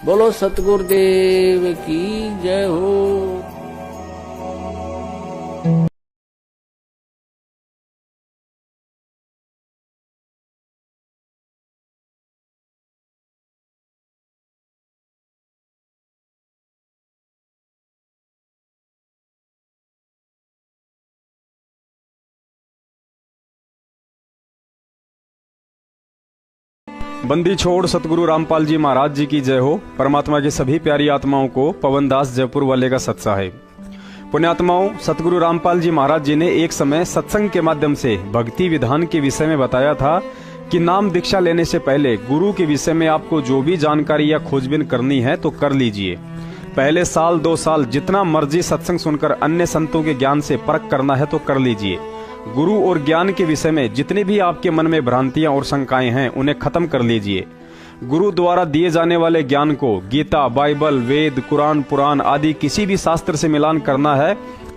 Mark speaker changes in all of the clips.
Speaker 1: बोलो सतगुरुदेव की जय हो।
Speaker 2: बंदी छोड़ सतगुरु रामपाल जी महाराज जी की जय हो। परमात्मा की सभी प्यारी आत्माओं को पवनदास जयपुर वाले का सत्साहेब। पुण्यात्माओं, सतगुरु रामपाल जी महाराज जी ने एक समय सत्संग के माध्यम से भक्ति विधान के विषय में बताया था कि नाम दीक्षा लेने से पहले गुरु के विषय में आपको जो भी जानकारी या खोजबीन करनी है तो कर लीजिए। पहले साल 2 साल जितना मर्जी सत्संग सुनकर अन्य संतों के ज्ञान से परख करना है तो कर लीजिए। गुरु और ज्ञान के विषय में जितने भी आपके मन में भ्रांतियां और शंकाएं हैं उन्हें खत्म कर लीजिए। गुरु द्वारा दिए जाने वाले ज्ञान को गीता, बाइबल, वेद, कुरान, पुराण आदि किसी भी शास्त्र से मिलान करना है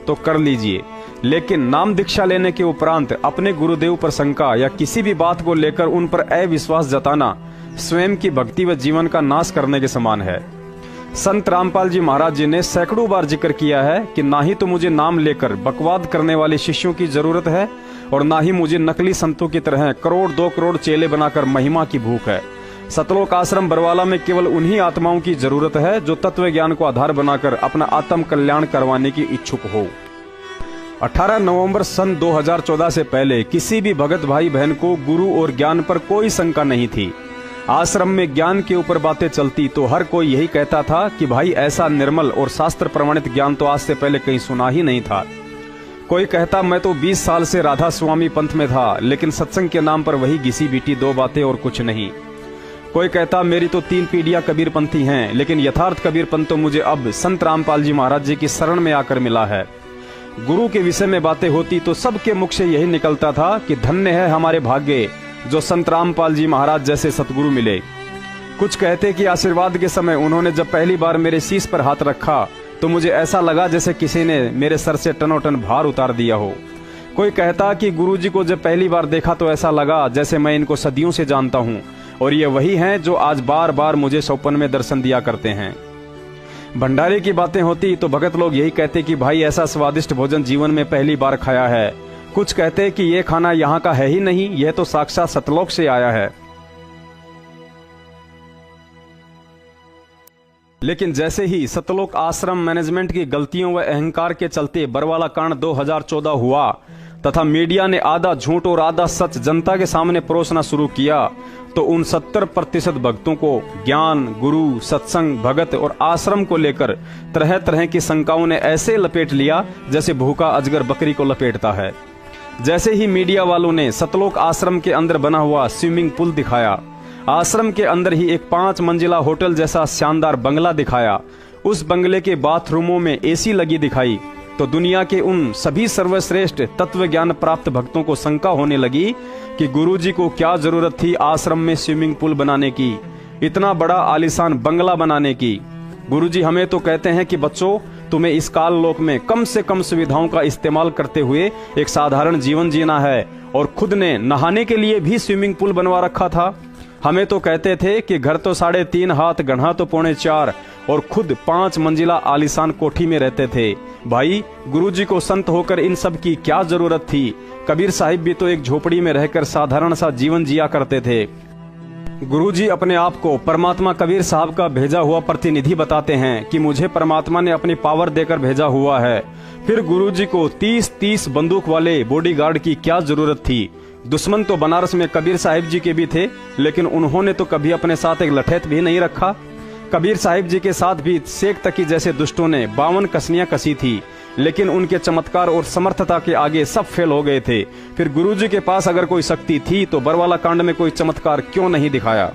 Speaker 2: तो कर लीजिए। लेकिन नाम दीक्षा लेने के उपरांत अपने गुरुदेव पर शंका या किसी भी बात को लेकर उन पर अविश्वास जताना स्वयं की भक्ति व जीवन का नाश करने के समान है। संत रामपाल जी महाराज जी ने सैकड़ों बार जिक्र किया है कि ना ही तो मुझे नाम लेकर बकवाद करने वाले शिष्यों की जरूरत है और ना ही मुझे नकली संतों की तरह 1-2 करोड़ चेले बनाकर महिमा की भूख है। सतलोक आश्रम बरवाला में केवल उन्हीं आत्माओं की जरूरत है जो तत्व ज्ञान को आधार बनाकर अपना आत्म कल्याण करवाने की इच्छुक हो। 18 नवंबर सन 2014 से पहले किसी भी भगत भाई बहन को गुरु और ज्ञान पर कोई शंका नहीं थी। आश्रम में ज्ञान के ऊपर बातें चलती तो हर कोई यही कहता था कि भाई ऐसा निर्मल और शास्त्र प्रमाणित ज्ञान तो आज से पहले कहीं सुना ही नहीं था। कोई कहता मैं तो 20 साल से राधा स्वामी पंथ में था, लेकिन सत्संग के नाम पर वही घिसी बीटी 2 बातें और कुछ नहीं। कोई कहता मेरी तो 3 पीढ़ियां कबीर पंथी हैं, लेकिन यथार्थ कबीर पंथ तो मुझे अब संत रामपाल जी महाराज जी की शरण में आकर मिला है। गुरु के विषय में बातें होती तो सबके मुख से यही निकलता था कि धन्य है हमारे भाग्य जो संत रामपाल जी महाराज जैसे सतगुरु मिले। कुछ कहते कि आशीर्वाद के समय उन्होंने जब पहली बार मेरे शीश पर हाथ रखा तो मुझे ऐसा लगा जैसे किसी ने मेरे सर से टनोटन भार उतार दिया हो। कोई कहता कि गुरुजी को जब पहली बार देखा तो ऐसा लगा जैसे मैं इनको सदियों से जानता हूँ और ये वही हैं जो आज बार बार मुझे सौपन में दर्शन दिया करते हैं। भंडारे की बातें होती तो भगत लोग यही कहते कि भाई ऐसा स्वादिष्ट भोजन जीवन में पहली बार खाया है। कुछ कहते कि ये खाना यहाँ का है ही नहीं, यह तो साक्षात सतलोक से आया है। लेकिन जैसे ही सतलोक आश्रम मैनेजमेंट की गलतियों व अहंकार के चलते बरवाला कांड 2014 हुआ तथा मीडिया ने आधा झूठ और आधा सच जनता के सामने परोसना शुरू किया तो उन 70% भक्तों को ज्ञान, गुरु, सत्संग, भगत और आश्रम को लेकर तरह तरह की शंकाओं ने ऐसे लपेट लिया जैसे भूखा अजगर बकरी को लपेटता है। जैसे ही मीडिया वालों ने सतलोक आश्रम के अंदर बना हुआ स्विमिंग पूल दिखाया, आश्रम के अंदर ही एक 5 मंजिला होटल जैसा शानदार बंगला दिखाया, उस बंगले के बाथरूमों में एसी लगी दिखाई, तो दुनिया के उन सभी सर्वश्रेष्ठ तत्व ज्ञान प्राप्त भक्तों को शंका होने लगी कि गुरुजी को क्या जरूरत थी आश्रम में स्विमिंग पूल बनाने की, इतना बड़ा आलीशान बंगला बनाने की। गुरुजी हमें तो कहते हैं कि बच्चों, तुम्हें इस काल लोक में कम से कम सुविधाओं का इस्तेमाल करते हुए एक साधारण जीवन जीना है, और खुद ने नहाने के लिए भी स्विमिंग पूल बनवा रखा था। हमें तो कहते थे कि घर तो 3.5 हाथ, गढ़ा तो 4.25 और खुद 5 मंजिला आलीशान कोठी में रहते थे। भाई, गुरुजी को संत होकर इन सब की क्या जरूरत थी? कबीर साहिब भी तो एक झोपड़ी में रहकर साधारण सा जीवन जिया करते थे। गुरुजी अपने आप को परमात्मा कबीर साहब का भेजा हुआ प्रतिनिधि बताते हैं कि मुझे परमात्मा ने अपनी पावर देकर भेजा हुआ है। फिर गुरुजी को 30-30 बंदूक वाले बॉडीगार्ड की क्या जरूरत थी? दुश्मन तो बनारस में कबीर साहिब जी के भी थे, लेकिन उन्होंने तो कभी अपने साथ एक लठैत भी नहीं रखा। कबीर साहिब जी के साथ भी शेख तकी जैसे दुष्टों ने 52 कसनियां कसी थी, लेकिन उनके चमत्कार और समर्थता के आगे सब फेल हो गए थे। फिर गुरुजी के पास अगर कोई शक्ति थी तो बरवाला कांड में कोई चमत्कार क्यों नहीं दिखाया?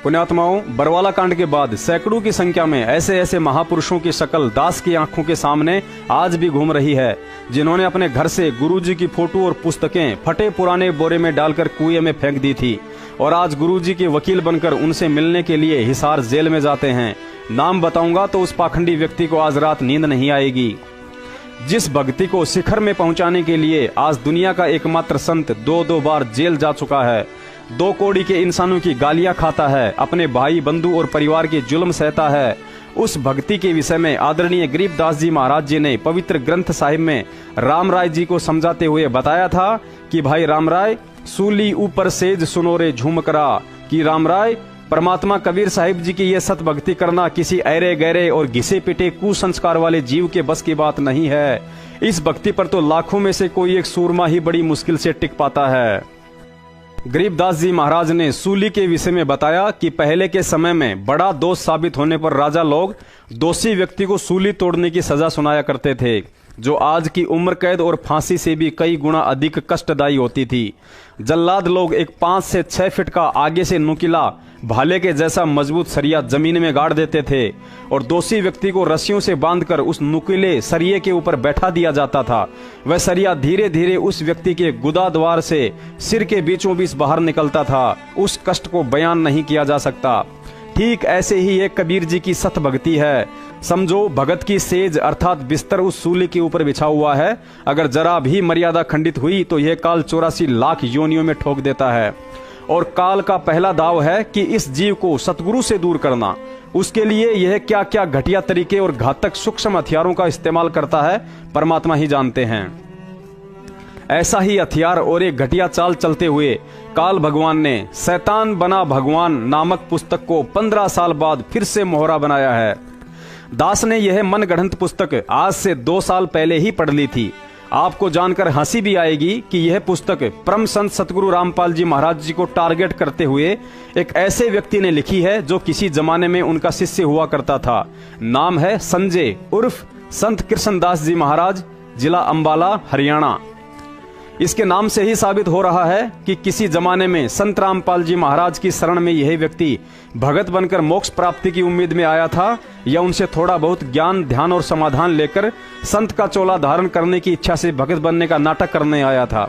Speaker 2: पुण्यात्माओं, बरवाला कांड के बाद सैकड़ों की संख्या में ऐसे ऐसे महापुरुषों की शक्ल दास की आंखों के सामने आज भी घूम रही है, जिन्होंने अपने घर से गुरुजी की फोटो और पुस्तकें फटे पुराने बोरे में डालकर कुएं में फेंक दी थी और आज गुरुजी के वकील बनकर उनसे मिलने के लिए हिसार जेल में जाते हैं। नाम बताऊंगा तो उस पाखंडी व्यक्ति को आज रात नींद नहीं आएगी। जिस भक्ति को शिखर में पहुंचाने के लिए आज दुनिया का एकमात्र संत 2-2 बार जेल जा चुका है, दो कौड़ी के इंसानों की गालियां खाता है, अपने भाई बंधु और परिवार के जुल्म सहता है, उस भक्ति के विषय में आदरणीय गरीबदास जी महाराज जी ने पवित्र ग्रंथ साहिब में राम राय जी को समझाते हुए बताया था कि भाई राम राय, सूली ऊपर सेज सुनो रे झूम करा, कि राम राय, परमात्मा कबीर साहिब जी की ये सत भक्ति करना किसी ऐरे गहरे और घिसे पिटे कुसंस्कार वाले जीव के बस की बात नहीं है। इस भक्ति पर तो लाखों में से कोई एक सूरमा ही बड़ी मुश्किल से टिक पाता है। गरीबदास जी महाराज ने सूली के विषय में बताया कि पहले के समय में बड़ा दोष साबित होने पर राजा लोग दोषी व्यक्ति को सूली तोड़ने की सजा सुनाया करते थे, जो आज की उम्र कैद और फांसी से भी कई गुना अधिक कष्टदायी होती थी। जल्लाद लोग एक 5 से 6 फीट का आगे से नुकीला भाले के जैसा मजबूत सरिया जमीन में गाड़ देते थे और दोषी व्यक्ति को रस्सियों से बांधकर उस नुकीले सरिये के ऊपर बैठा दिया जाता था। वह सरिया धीरे धीरे उस व्यक्ति के गुदा द्वार से सिर के बीचों बीच बाहर निकलता था। उस कष्ट को बयान नहीं किया जा सकता। ठीक ऐसे ही एक कबीर जी की सत भक्ति है। समझो भगत की सेज अर्थात बिस्तर उस सूली के ऊपर बिछा हुआ है। अगर जरा भी मर्यादा खंडित हुई तो यह काल 84 लाख योनियों में ठोक देता है। और काल का पहला दाव है कि इस जीव को सतगुरु से दूर करना। उसके लिए यह क्या क्या घटिया तरीके और घातक सूक्ष्म हथियारों का इस्तेमाल करता है, परमात्मा ही जानते हैं। ऐसा ही हथियार और एक घटिया चाल चलते हुए काल भगवान ने शैतान बना भगवान नामक पुस्तक को 15 साल बाद फिर से मोहरा बनाया है। दास ने यह मनगढ़ंत पुस्तक आज से 2 साल पहले ही पढ़ ली थी। आपको जानकर हंसी भी आएगी कि यह पुस्तक परम संत सतगुरु रामपाल जी महाराज जी को टारगेट करते हुए एक ऐसे व्यक्ति ने लिखी है जो किसी जमाने में उनका शिष्य हुआ करता था। नाम है संजय उर्फ संत कृष्णदास जी महाराज, जिला अंबाला, हरियाणा। इसके नाम से ही साबित हो रहा है कि किसी जमाने में संत रामपाल जी महाराज की शरण में यह व्यक्ति भगत बनकर मोक्ष प्राप्ति की उम्मीद में आया था, या उनसे थोड़ा बहुत ज्ञान, ध्यान और समाधान लेकर संत का चोला धारण करने की इच्छा से भगत बनने का नाटक करने आया था।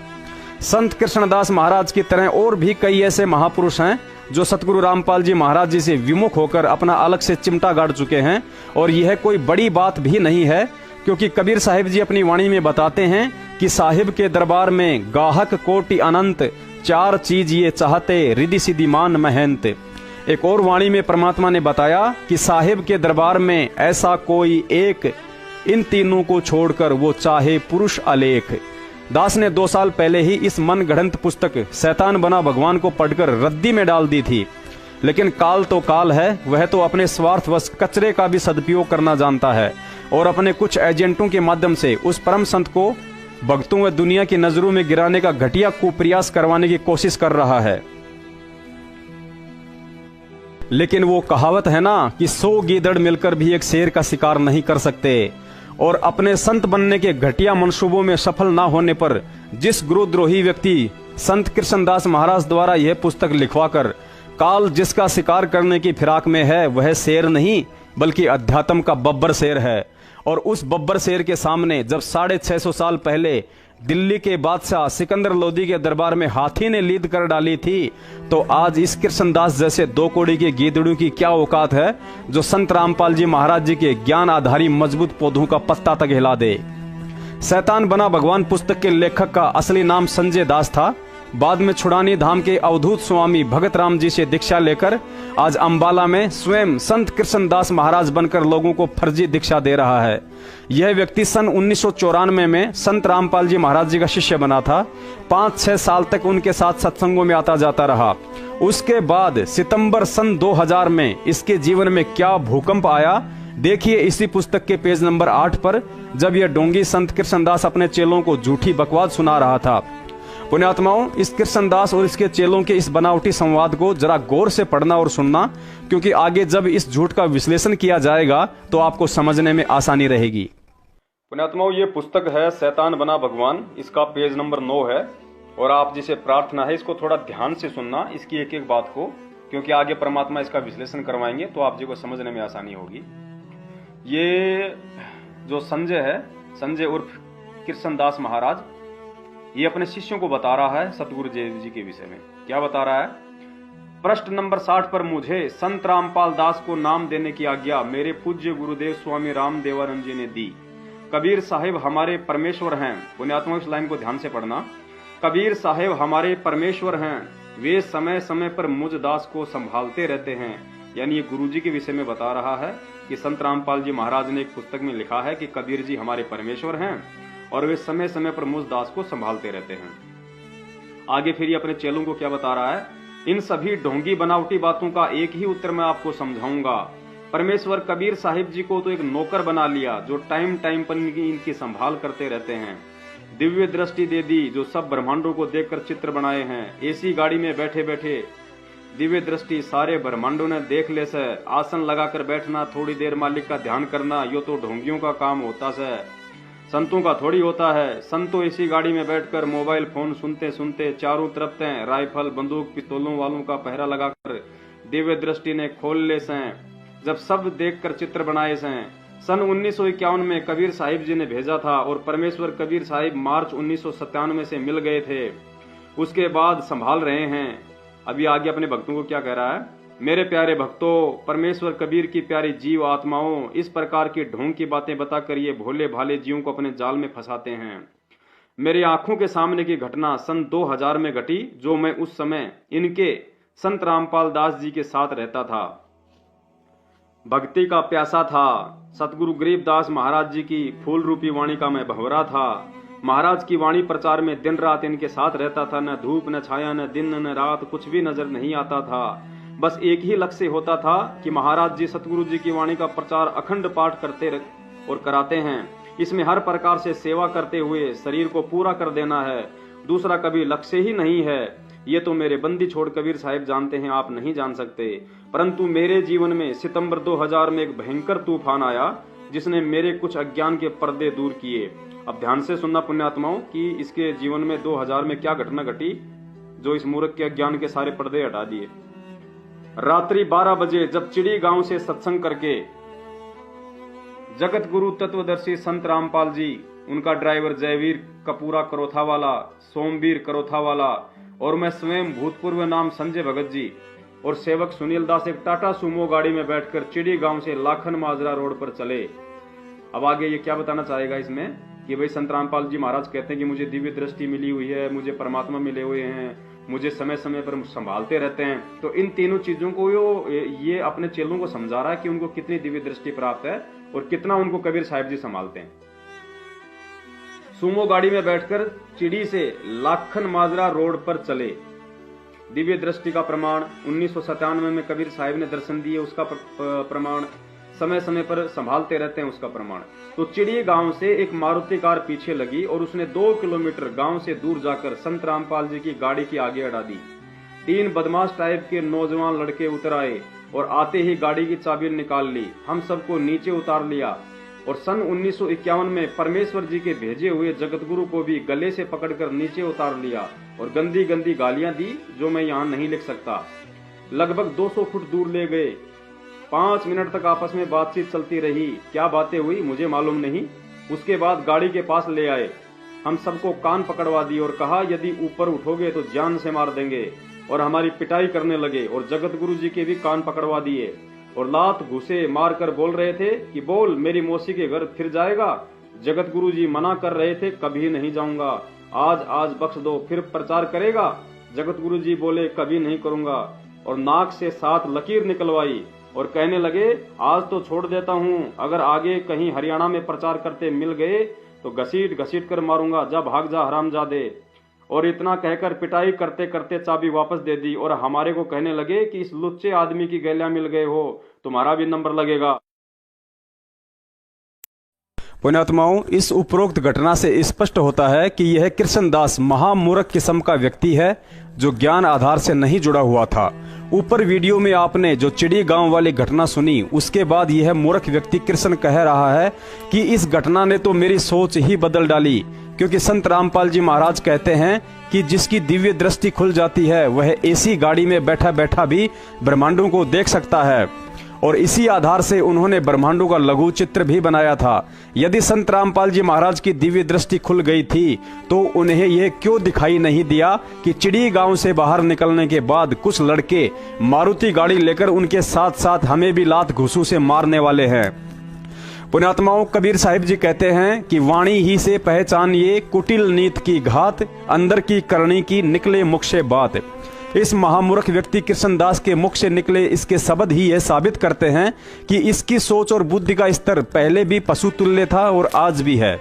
Speaker 2: संत कृष्णदास महाराज की तरह और भी कई ऐसे महापुरुष हैं जो सतगुरु रामपाल जी महाराज जी से विमुख होकर अपना अलग से चिमटा गाड़ चुके हैं। और यह कोई बड़ी बात भी नहीं है, क्योंकि कबीर साहिब जी अपनी वाणी में बताते हैं कि साहिब के दरबार में गाहक कोटि अनंत, 4 चीज ये चाहते, रिद्धि सिद्धि मान महंत। एक और वाणी में परमात्मा ने बताया कि साहिब के दरबार में ऐसा कोई एक, इन तीनों को छोड़कर वो चाहे पुरुष अलेख। दास ने 2 साल पहले ही इस मनगढ़ंत पुस्तक शैतान बना भगवान को पढ़कर रद्दी में डाल दी थी, लेकिन काल तो काल है, वह तो अपने स्वार्थवश कचरे का भी सदुपयोग करना जानता है और अपने कुछ एजेंटों के माध्यम से उस परम संत को भक्तों व दुनिया की नजरों में गिराने का घटिया कुप्रयास करवाने की कोशिश कर रहा है। लेकिन वो कहावत है ना कि 100 गीदड़ मिलकर भी एक शेर का शिकार नहीं कर सकते। और अपने संत बनने के घटिया मंसूबों में सफल ना होने पर जिस गुरुद्रोही व्यक्ति संत कृष्णदास महाराज द्वारा यह पुस्तक लिखवाकर काल जिसका शिकार करने की फिराक में है, वह शेर नहीं बल्कि अध्यात्म का बब्बर शेर है। और उस बब्बर शेर के सामने जब 650 साल पहले दिल्ली के बादशाह सिकंदर लोदी के दरबार में हाथी ने लीद कर डाली थी, तो आज इस कृष्णदास जैसे 2 कौड़ी के गीदड़ों की क्या औकात है जो संत रामपाल जी महाराज जी के ज्ञान आधारी मजबूत पौधों का पत्ता तक हिला दे। शैतान बना भगवान पुस्तक के लेखक का असली नाम संजय दास था। बाद में छुड़ानी धाम के अवधूत स्वामी भगत राम जी से दीक्षा लेकर आज अंबाला में स्वयं संत कृष्णदास महाराज बनकर लोगों को फर्जी दीक्षा दे रहा है। यह व्यक्ति सन 1994 में संत रामपाल जी महाराज जी का शिष्य बना था। 5-6 साल तक उनके साथ सत्संगों में आता जाता रहा। उसके बाद सितंबर सन 2000 में इसके जीवन में क्या भूकंप आया, देखिए इसी पुस्तक के पेज नंबर 8 पर, जब यह डोंगी संत कृष्णदास अपने चेलों को झूठी बकवास सुना रहा था। पुण्यात्माओं, इस कृष्णदास और इसके चेलों के इस बनावटी संवाद को जरा गौर से पढ़ना और सुनना, क्योंकि आगे जब इस झूठ का विश्लेषण किया जाएगा तो आपको समझने में आसानी रहेगी। पुण्यात्माओं, ये पुस्तक है शैतान बना भगवान, इसका पेज नंबर 9 है। और आप जिसे प्रार्थना है इसको थोड़ा ध्यान से सुनना, इसकी एक एक बात को, क्योंकि आगे परमात्मा इसका विश्लेषण करवाएंगे तो आप जी को समझने में आसानी होगी। ये जो संजय है, संजय उर्फ कृष्णदास महाराज, ये अपने शिष्यों को बता रहा है सतगुरु देव जी के विषय में। क्या बता रहा है? पृष्ठ नंबर 60 पर, मुझे संत रामपाल दास को नाम देने की आज्ञा मेरे पूज्य गुरुदेव स्वामी राम देवानंद जी ने दी। कबीर साहिब हमारे परमेश्वर हैं। पुण्यात्मा, इस लाइन को ध्यान से पढ़ना। कबीर साहिब हमारे परमेश्वर हैं, वे समय समय पर मुझ दास को संभालते रहते हैं। यानी ये गुरुजी के विषय में बता रहा है कि संत रामपाल जी महाराज ने एक पुस्तक में लिखा है कि कबीर जी हमारे परमेश्वर हैं और वे समय समय पर मुझ दास को संभालते रहते हैं। आगे फिर ये अपने चेलों को क्या बता रहा है, इन सभी ढोंगी बनावटी बातों का एक ही उत्तर मैं आपको समझाऊंगा। परमेश्वर कबीर साहिब जी को तो एक नौकर बना लिया जो टाइम टाइम पर इनकी संभाल करते रहते हैं। दिव्य दृष्टि दे दी जो सब ब्रह्मांडों को देखकर चित्र बनाए हैं। एसी गाड़ी में बैठे बैठे दिव्य दृष्टि सारे ब्रह्मांडों ने देख ले से। आसन लगाकर बैठना, थोड़ी देर मालिक का ध्यान करना, यो तो ढोंगियों का काम होता से, संतों का थोड़ी होता है। संतों इसी गाड़ी में बैठकर मोबाइल फोन सुनते सुनते चारों तरफ राइफल बंदूक पिस्तौलों वालों का पहरा लगाकर दिव्य दृष्टि ने खोल ले से। जब सब देखकर चित्र बनाए से। सन 1951 में कबीर साहिब जी ने भेजा था और परमेश्वर कबीर साहिब मार्च 1997 से मिल गए थे। उसके बाद संभाल रहे हैं। अभी आगे अपने भक्तों को क्या कह रहा है, मेरे प्यारे भक्तों, परमेश्वर कबीर की प्यारी जीव आत्माओं, इस प्रकार की ढोंग की बातें बताकर ये भोले भाले जीवों को अपने जाल में फंसाते हैं। मेरी आंखों के सामने की घटना सन 2000 में घटी, जो मैं उस समय इनके संत रामपाल दास जी के साथ रहता था। भक्ति का प्यासा था। सतगुरु गरीबदास महाराज जी की फूल रूपी वाणी का मैं भंवरा था। महाराज की वाणी प्रचार में दिन रात इनके साथ रहता था। न धूप न छाया, न दिन न रात, कुछ भी नजर नहीं आता था। बस एक ही लक्ष्य होता था कि महाराज जी सतगुरु जी की वाणी का प्रचार अखंड पाठ करते और कराते हैं। इसमें हर प्रकार से सेवा करते हुए शरीर को पूरा कर देना है। दूसरा कभी लक्ष्य ही नहीं है। ये तो मेरे बंदी छोड़ कबीर साहिब जानते हैं, आप नहीं जान सकते। परंतु मेरे जीवन में सितंबर 2000 में एक भयंकर तूफान आया जिसने मेरे कुछ अज्ञान के पर्दे दूर किए। अब ध्यान से सुनना पुण्यात्माओं कि इसके जीवन में 2000 में क्या घटना घटी जो इस मूर्ख के अज्ञान के सारे पर्दे हटा दिए। रात्रि 12 बजे जब चिड़ी गांव से सत्संग करके जगत गुरु तत्वदर्शी संत रामपाल जी, उनका ड्राइवर जयवीर कपूरा करोथा वाला, सोमवीर करोथा वाला और मैं स्वयं भूतपूर्व नाम संजय भगत जी और सेवक सुनील दास एक टाटा सुमो गाड़ी में बैठकर चिड़ी गांव से लाखन माजरा रोड पर चले। अब आगे ये क्या बताना चाहेगा इसमें कि भाई संत रामपाल जी महाराज कहते हैं कि मुझे दिव्य दृष्टि मिली हुई है, मुझे परमात्मा मिले हुए हैं, मुझे समय समय पर संभालते रहते हैं। तो इन तीनों चीजों को ये अपने चेलों को समझा रहा है कि उनको कितनी दिव्य दृष्टि प्राप्त है और कितना उनको कबीर साहिब जी संभालते हैं। सुमो गाड़ी में बैठकर चिड़ी से लाखन माजरा रोड पर चले। दिव्य दृष्टि का प्रमाण 1997 में कबीर साहिब ने दर्शन दिए, उसका प्रमाण समय समय पर संभालते रहते हैं, उसका प्रमाण। तो चिड़ी गांव से एक मारुति कार पीछे लगी और उसने 2 किलोमीटर गांव से दूर जाकर संत रामपाल जी की गाड़ी की आगे अड़ा दी। 3 बदमाश टाइप के नौजवान लड़के उतर आए और आते ही गाड़ी की चाबी निकाल ली। हम सबको नीचे उतार लिया और सन 1951 में परमेश्वर जी के भेजे हुए जगतगुरु को भी गले से पकड़कर नीचे उतार लिया और गंदी गंदी गालियां दी जो मैं यहाँ नहीं लिख सकता। लगभग 200 फुट दूर ले गए। 5 मिनट तक आपस में बातचीत चलती रही। क्या बातें हुई मुझे मालूम नहीं। उसके बाद गाड़ी के पास ले आए। हम सबको कान पकड़वा दी और कहा यदि ऊपर उठोगे तो जान से मार देंगे और हमारी पिटाई करने लगे और जगत गुरु जी के भी कान पकड़वा दिए और लात घुसे मार कर बोल रहे थे कि बोल मेरी मौसी के घर फिर जाएगा। जगत गुरु जी मना कर रहे थे, कभी नहीं जाऊंगा, आज बख्श दो, फिर प्रचार करेगा। जगत गुरु जी बोले कभी नहीं करूंगा और नाक से 7 लकीर निकलवाई और कहने लगे आज तो छोड़ देता हूं, अगर आगे कहीं हरियाणा में प्रचार करते मिल गए तो घसीट घसीट कर मारूंगा, जा भाग जा हरामजादे। और इतना कहकर पिटाई करते करते चाबी वापस दे दी और हमारे को कहने लगे कि इस लुच्चे आदमी की गैलियां मिल गए हो, तुम्हारा भी नंबर लगेगा। पुण्यात्माओं, इस उपरोक्त घटना से स्पष्ट होता है कि यह कृष्णदास महामूर्ख किस्म का व्यक्ति है जो ज्ञान आधार से नहीं जुड़ा हुआ था। ऊपर वीडियो में आपने जो चिड़ी गांव वाली घटना सुनी, उसके बाद यह मूर्ख व्यक्ति कृष्ण कह रहा है कि इस घटना ने तो मेरी सोच ही बदल डाली, क्योंकि संत रामपाल जी महाराज कहते हैं कि जिसकी दिव्य दृष्टि खुल जाती है वह एसी गाड़ी में बैठा बैठा भी ब्रह्मांडों को देख सकता है। और इसी आधार से उन्होंने ब्रह्मांडों का लघु चित्र भी बनाया था। यदि संत रामपाल जी महाराज की दिव्य दृष्टि खुल गई थी तो उन्हें यह क्यों दिखाई नहीं दिया कि चिड़ी गांव से बाहर निकलने के बाद कुछ लड़के मारुति गाड़ी लेकर उनके साथ साथ हमें भी लात घुसू से मारने वाले हैं। पुण्यात्माओं, कबीर साहिब जी कहते हैं कि वाणी ही से पहचान ये कुटिल नीत की घात, अंदर की करनी की निकले मुख से बात। इस महामूर्ख व्यक्ति कृष्णदास के मुख से निकले इसके शब्द ही यह साबित करते हैं कि इसकी सोच और बुद्धि का स्तर पहले भी पशु तुल्य था और आज भी है।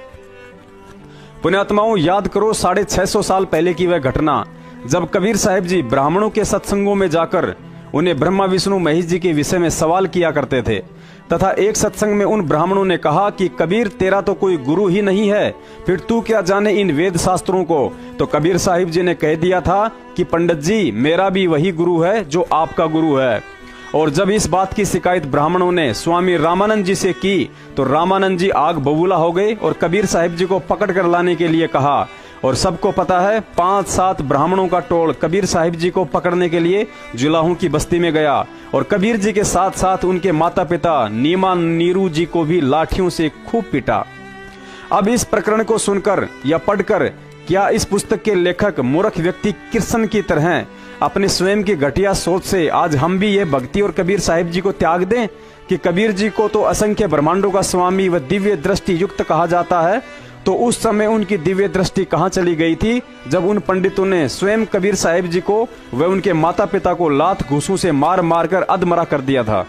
Speaker 2: पुण्यात्माओं, याद करो 650 साल पहले की वह घटना जब कबीर साहिब जी ब्राह्मणों के सत्संगों में जाकर उन्हें ब्रह्मा विष्णु महेश जी के विषय में सवाल किया करते थे तथा एक सत्संग में उन ब्राह्मणों ने कहा कि कबीर तेरा तो कोई गुरु ही नहीं है, फिर तू क्या जाने इन वेद शास्त्रों को। तो कबीर साहिब जी ने कह दिया था कि पंडित जी, मेरा भी वही गुरु है जो आपका गुरु है। और जब इस बात की शिकायत ब्राह्मणों ने स्वामी रामानंद जी से की तो रामानंद जी आग बबूला हो गए और कबीर साहिब जी को पकड़ कर लाने के लिए कहा। और सबको पता है 5-7 ब्राह्मणों का टोल कबीर साहिब जी को पकड़ने के लिए जुलाहों की बस्ती में गया और कबीर जी के साथ साथ उनके माता पिता नीमा नीरू जी को भी लाठियों से खूब पीटा। अब इस प्रकरण को सुनकर या पढ़कर क्या इस पुस्तक के लेखक मूर्ख व्यक्ति कृष्ण की तरह अपने स्वयं की घटिया सोच से आज हम भी ये भक्ति और कबीर साहिब जी को त्याग दें कि कबीर जी को तो असंख्य ब्रह्मांडों का स्वामी व दिव्य दृष्टि युक्त कहा जाता है। तो उस समय उनकी दिव्य दृष्टि कहाँ चली गई थी जब उन पंडितों ने स्वयं कबीर साहिब जी को व उनके माता पिता को लात घूसों से मार मार कर अधमरा कर दिया था।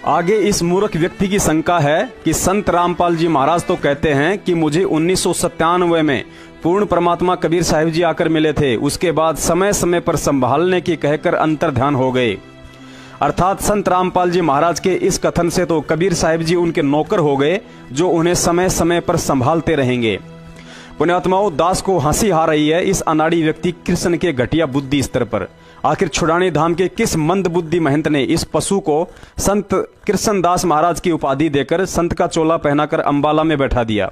Speaker 2: आगे इस मूर्ख व्यक्ति की शंका है कि संत रामपाल जी महाराज तो कहते हैं कि मुझे 1997 में पूर्ण परमात्मा कबीर साहिब जी आकर मिले थे, उसके बाद समय समय पर संभालने की कहकर अंतर्ध्यान हो गए। अर्थात संत रामपाल जी महाराज के इस कथन से तो कबीर साहिब जी उनके नौकर हो गए जो उन्हें समय समय पर संभालते रहेंगे। पुण्यात्माओं, दास को हंसी आ रही है इस अनाड़ी व्यक्ति कृष्ण के घटिया बुद्धि स्तर पर। आखिर छुड़ानी धाम के किस मंद बुद्धि महंत ने इस पशु को संत कृष्णदास महाराज की उपाधि देकर संत का चोला पहनाकर अंबाला में बैठा दिया।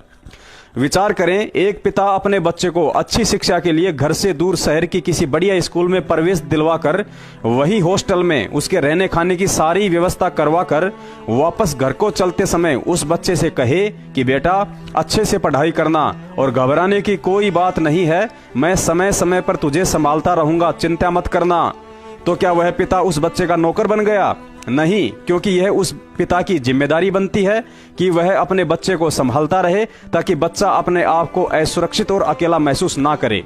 Speaker 2: विचार करें, एक पिता अपने बच्चे को अच्छी शिक्षा के लिए घर से दूर शहर की किसी बढ़िया स्कूल में प्रवेश दिलवाकर वही हॉस्टल में उसके रहने खाने की सारी व्यवस्था करवाकर वापस घर को चलते समय उस बच्चे से कहे कि बेटा अच्छे से पढ़ाई करना और घबराने की कोई बात नहीं है, मैं समय समय पर तुझे संभालता रहूंगा, चिंता मत करना। तो क्या वह पिता उस बच्चे का नौकर बन गया? नहीं, क्योंकि यह उस पिता की जिम्मेदारी बनती है कि वह अपने बच्चे को संभालता रहे ताकि बच्चा अपने आप को असुरक्षित और अकेला महसूस ना करे।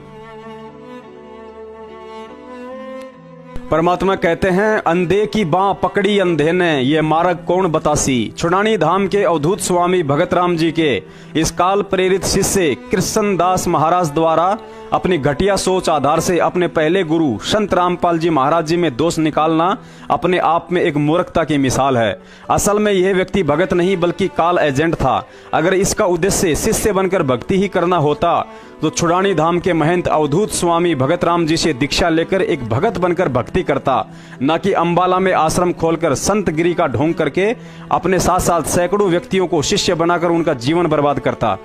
Speaker 2: परमात्मा कहते हैं, अंधे की बाँ पकड़ी अंधे ने, ये मार्ग कौन बतासी। छुड़ानी धाम के अवधूत स्वामी भगत राम जी के इस काल प्रेरित शिष्य कृष्णदास महाराज द्वारा अपनी घटिया सोच आधार से अपने पहले गुरु संत रामपाल जी महाराज जी में दोष निकालना अपने आप में एक मूर्खता की मिसाल है। असल में यह व्यक्ति भगत नहीं बल्कि काल एजेंट था। अगर इसका उद्देश्य शिष्य बनकर भक्ति ही करना होता तो छुड़ानी धाम के महंत अवधूत स्वामी भगत राम जी से दीक्षा लेकर एक भगत बनकर भक्ति करता, न कि अंबाला में आश्रम खोलकर संत गिरी का ढोंग करके अपने साथ साथ सैकड़ों व्यक्तियों को शिष्य बनाकर उनका जीवन बर्बाद करता।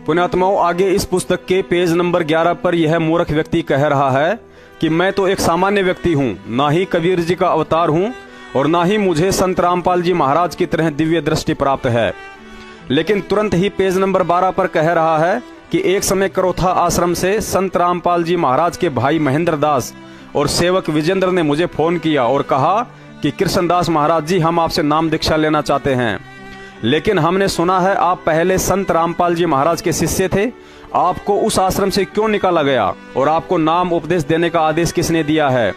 Speaker 2: पुण्यात्माओं, आगे इस पुस्तक के पेज नंबर 11 पर यह मूर्ख व्यक्ति कह रहा है कि मैं तो एक सामान्य व्यक्ति हूँ, ना ही कबीर जी का अवतार हूँ और ना ही मुझे संत रामपाल जी महाराज की तरह दिव्य दृष्टि प्राप्त है। लेकिन तुरंत ही पेज नंबर 12 पर कह रहा है कि एक समय करोथा आश्रम से संत रामपाल जी महाराज के भाई महेंद्र दास और सेवक विजेंद्र ने मुझे फोन किया और कहा कि कृष्णदास महाराज जी, हम आपसे नाम दीक्षा लेना चाहते हैं, लेकिन हमने सुना है आप पहले संत रामपाल जी महाराज के शिष्य थे, आपको उस आश्रम से क्यों निकाला गया और आपको नाम उपदेश देने का आदेश किसने दिया है।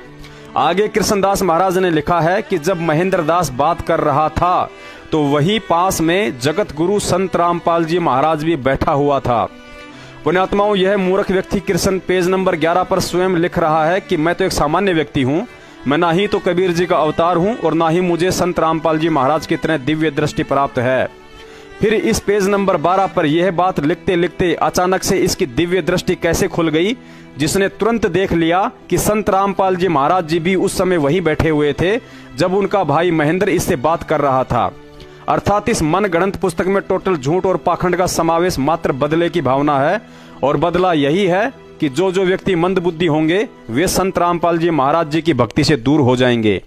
Speaker 2: आगे कृष्णदास महाराज ने लिखा है कि जब महेंद्र दास बात कर रहा था तो वही पास में जगत गुरु संत रामपाल जी महाराज भी बैठा हुआ था। पुण्यात्माओं, यह मूर्ख व्यक्ति कृष्ण पेज नंबर 11 पर स्वयं लिख रहा है कि मैं तो एक सामान्य व्यक्ति हूँ, मैं ना ही तो कबीर जी का अवतार हूँ और ना ही मुझे संत रामपाल जी महाराज की तरह दिव्य दृष्टि प्राप्त है। फिर इस पेज नंबर 12 पर यह बात लिखते लिखते अचानक से इसकी दिव्य दृष्टि कैसे खुल गई, जिसने तुरंत देख लिया कि संत रामपाल जी महाराज जी भी उस समय वही बैठे हुए थे जब उनका भाई महेंद्र इससे बात कर रहा था। अर्थात इस मनगढ़ंत पुस्तक में टोटल झूठ और पाखंड का समावेश मात्र बदले की भावना है और बदला यही है कि जो जो व्यक्ति मंद बुद्धि होंगे वे संत रामपाल जी महाराज जी की भक्ति से दूर हो जाएंगे।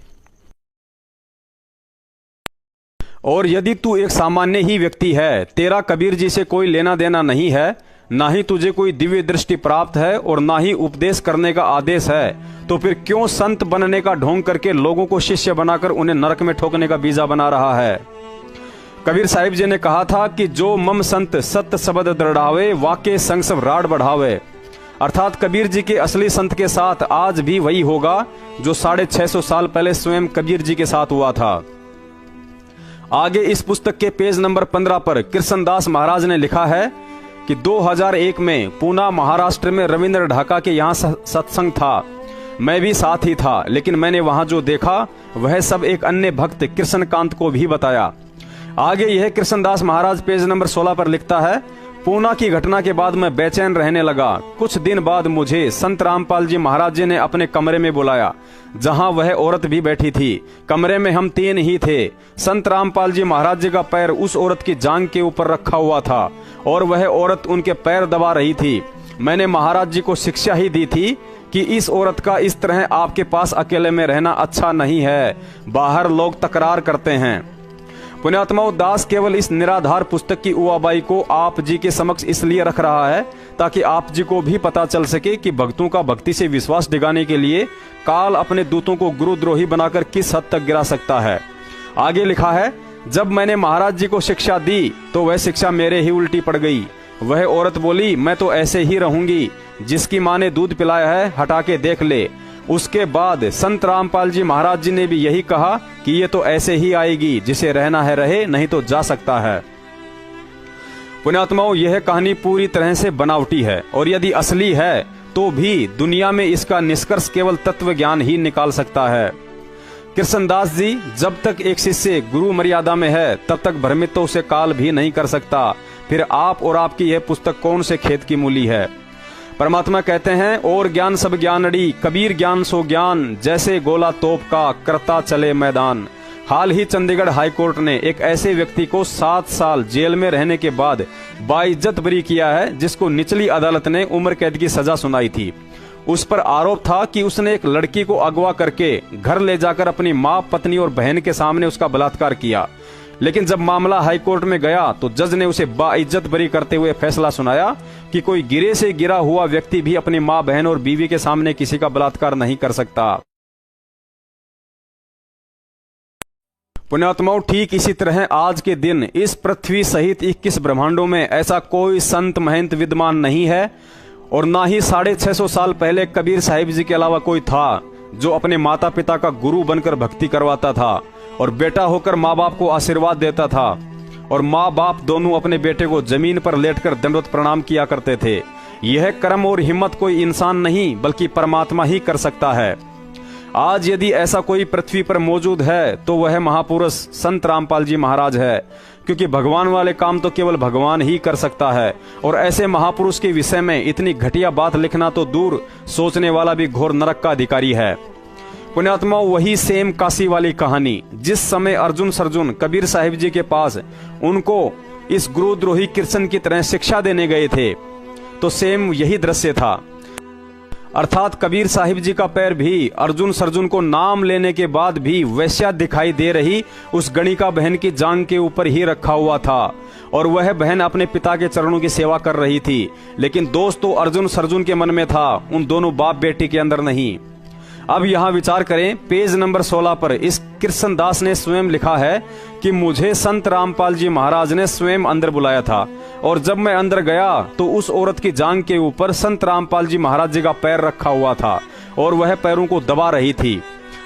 Speaker 2: और यदि तू एक सामान्य ही व्यक्ति है, तेरा कबीर जी से कोई लेना देना नहीं है, ना ही तुझे कोई दिव्य दृष्टि प्राप्त है और ना ही उपदेश करने का आदेश है, तो फिर क्यों संत बनने का ढोंग करके लोगों को शिष्य बनाकर उन्हें नरक में ठोकने का बीजा बना रहा है। कबीर साहिब जी ने कहा था कि जो मम संत सत्य शब्द दृढ़ावे, वाके संग सब राड बढ़ावे। अर्थात कबीर जी के असली संत के साथ आज भी वही होगा जो 650 साल पहले स्वयं कबीर जी के साथ हुआ था। आगे इस पुस्तक के पेज नंबर 15 पर कृष्णदास महाराज ने लिखा है कि 2001 में पूना महाराष्ट्र में रविंद्र ढाका के यहाँ सत्संग था। मैं भी साथ ही था, लेकिन मैंने वहां जो देखा वह सब एक अन्य भक्त कृष्णकांत को भी बताया। आगे यह कृष्णदास महाराज पेज नंबर 16 पर लिखता है, पूना की घटना के बाद मैं बेचैन रहने लगा। कुछ दिन बाद मुझे संत रामपाल जी महाराज जी ने अपने कमरे में बुलाया, जहां वह औरत भी बैठी थी। कमरे में हम 3 ही थे। संत रामपाल जी महाराज जी का पैर उस औरत की जांघ के ऊपर रखा हुआ था और वह औरत उनके पैर दबा रही थी। मैंने महाराज जी को शिक्षा ही दी थी कि इस औरत का इस तरह आपके पास अकेले में रहना अच्छा नहीं है, बाहर लोग तकरार करते हैं। पुण्यात्माओं, दास केवल इस निराधार पुस्तक की उआबाई को आप जी के समक्ष इसलिए रख रहा है ताकि आप जी को भी पता चल सके कि भक्तों का भक्ति से विश्वास दिगाने के लिए काल अपने दूतों को गुरुद्रोही बनाकर किस हद तक गिरा सकता है। आगे लिखा है, जब मैंने महाराज जी को शिक्षा दी तो वह शिक्षा मेरे ही उल्टी पड़ गई। वह औरत बोली, मैं तो ऐसे ही रहूंगी, जिसकी माँ ने दूध पिलाया है हटा के देख ले। उसके बाद संत रामपाल जी महाराज जी ने भी यही कहा कि ये तो ऐसे ही आएगी, जिसे रहना है रहे, नहीं तो जा सकता है। पुण्यात्माओं, यह कहानी पूरी तरह से बनावटी है और यदि असली है तो भी दुनिया में इसका निष्कर्ष केवल तत्व ज्ञान ही निकाल सकता है। कृष्णदास जी, जब तक एक शिष्य गुरु मर्यादा में है तब तक भ्रमित तो उसे काल भी नहीं कर सकता। फिर आप और आपकी यह पुस्तक कौन से खेत की मूली है। परमात्मा कहते हैं, और ज्ञान सब ज्ञानड़ी, कबीर ज्ञान सो ज्ञान, जैसे गोला तोप का करता चले मैदान। हाल ही चंडीगढ़ हाईकोर्ट ने एक ऐसे व्यक्ति को 7 साल जेल में रहने के बाद बाइज्जत बरी किया है, जिसको निचली अदालत ने उम्र कैद की सजा सुनाई थी। उस पर आरोप था कि उसने एक लड़की को अगवा करके घर ले जाकर अपनी माँ, पत्नी और बहन के सामने उसका बलात्कार किया। लेकिन जब मामला हाईकोर्ट में गया तो जज ने उसे बाइज्जत बरी करते हुए फैसला सुनाया कि कोई गिरे से गिरा हुआ व्यक्ति भी अपनी माँ, बहन और बीवी के सामने किसी का बलात्कार नहीं कर सकता। पुण्यात्माओं, ठीक इसी तरह आज के दिन इस पृथ्वी सहित 21 ब्रह्मांडों में ऐसा कोई संत महंत विद्यमान नहीं है और ना ही 650 साल पहले कबीर साहिब जी के अलावा कोई था जो अपने माता पिता का गुरु बनकर भक्ति करवाता था और बेटा होकर माँ बाप को आशीर्वाद देता था और माँ बाप दोनों अपने बेटे को जमीन पर लेटकर दंडवत प्रणाम किया करते थे। यह कर्म और हिम्मत कोई इंसान नहीं बल्कि परमात्मा ही कर सकता है। आज यदि ऐसा कोई पृथ्वी पर मौजूद है तो वह महापुरुष संत रामपाल जी महाराज है, क्योंकि भगवान वाले काम तो केवल भगवान ही कर सकता है और ऐसे महापुरुष के विषय में इतनी घटिया बात लिखना तो दूर, सोचने वाला भी घोर नरक का अधिकारी है। पुण्यात्माओं, वही सेम काशी वाली कहानी, जिस समय अर्जुन सरजुन कबीर साहिब जी के पास उनको इस गुरुद्रोही कृष्ण की तरह शिक्षा देने गए थे, तो सेम यही दृश्य था। अर्थात कबीर साहिब जी का पैर भी अर्जुन सरजुन को नाम लेने के बाद भी वैश्या दिखाई दे रही उस गणिका बहन की जांघ के ऊपर ही रखा हुआ था और वह बहन अपने पिता के चरणों की सेवा कर रही थी। लेकिन दोस्त तो अर्जुन सरजुन के मन में था, उन दोनों बाप बेटी के अंदर नहीं। अब यहाँ विचार करें, पेज नंबर 16 पर इस कृष्णदास ने स्वयं लिखा है कि मुझे संत रामपाल जी महाराज ने स्वयं अंदर बुलाया था और जब मैं अंदर गया तो उस औरत की जांघ के ऊपर संत रामपाल जी महाराज जी का पैर रखा हुआ था और वह पैरों को दबा रही थी।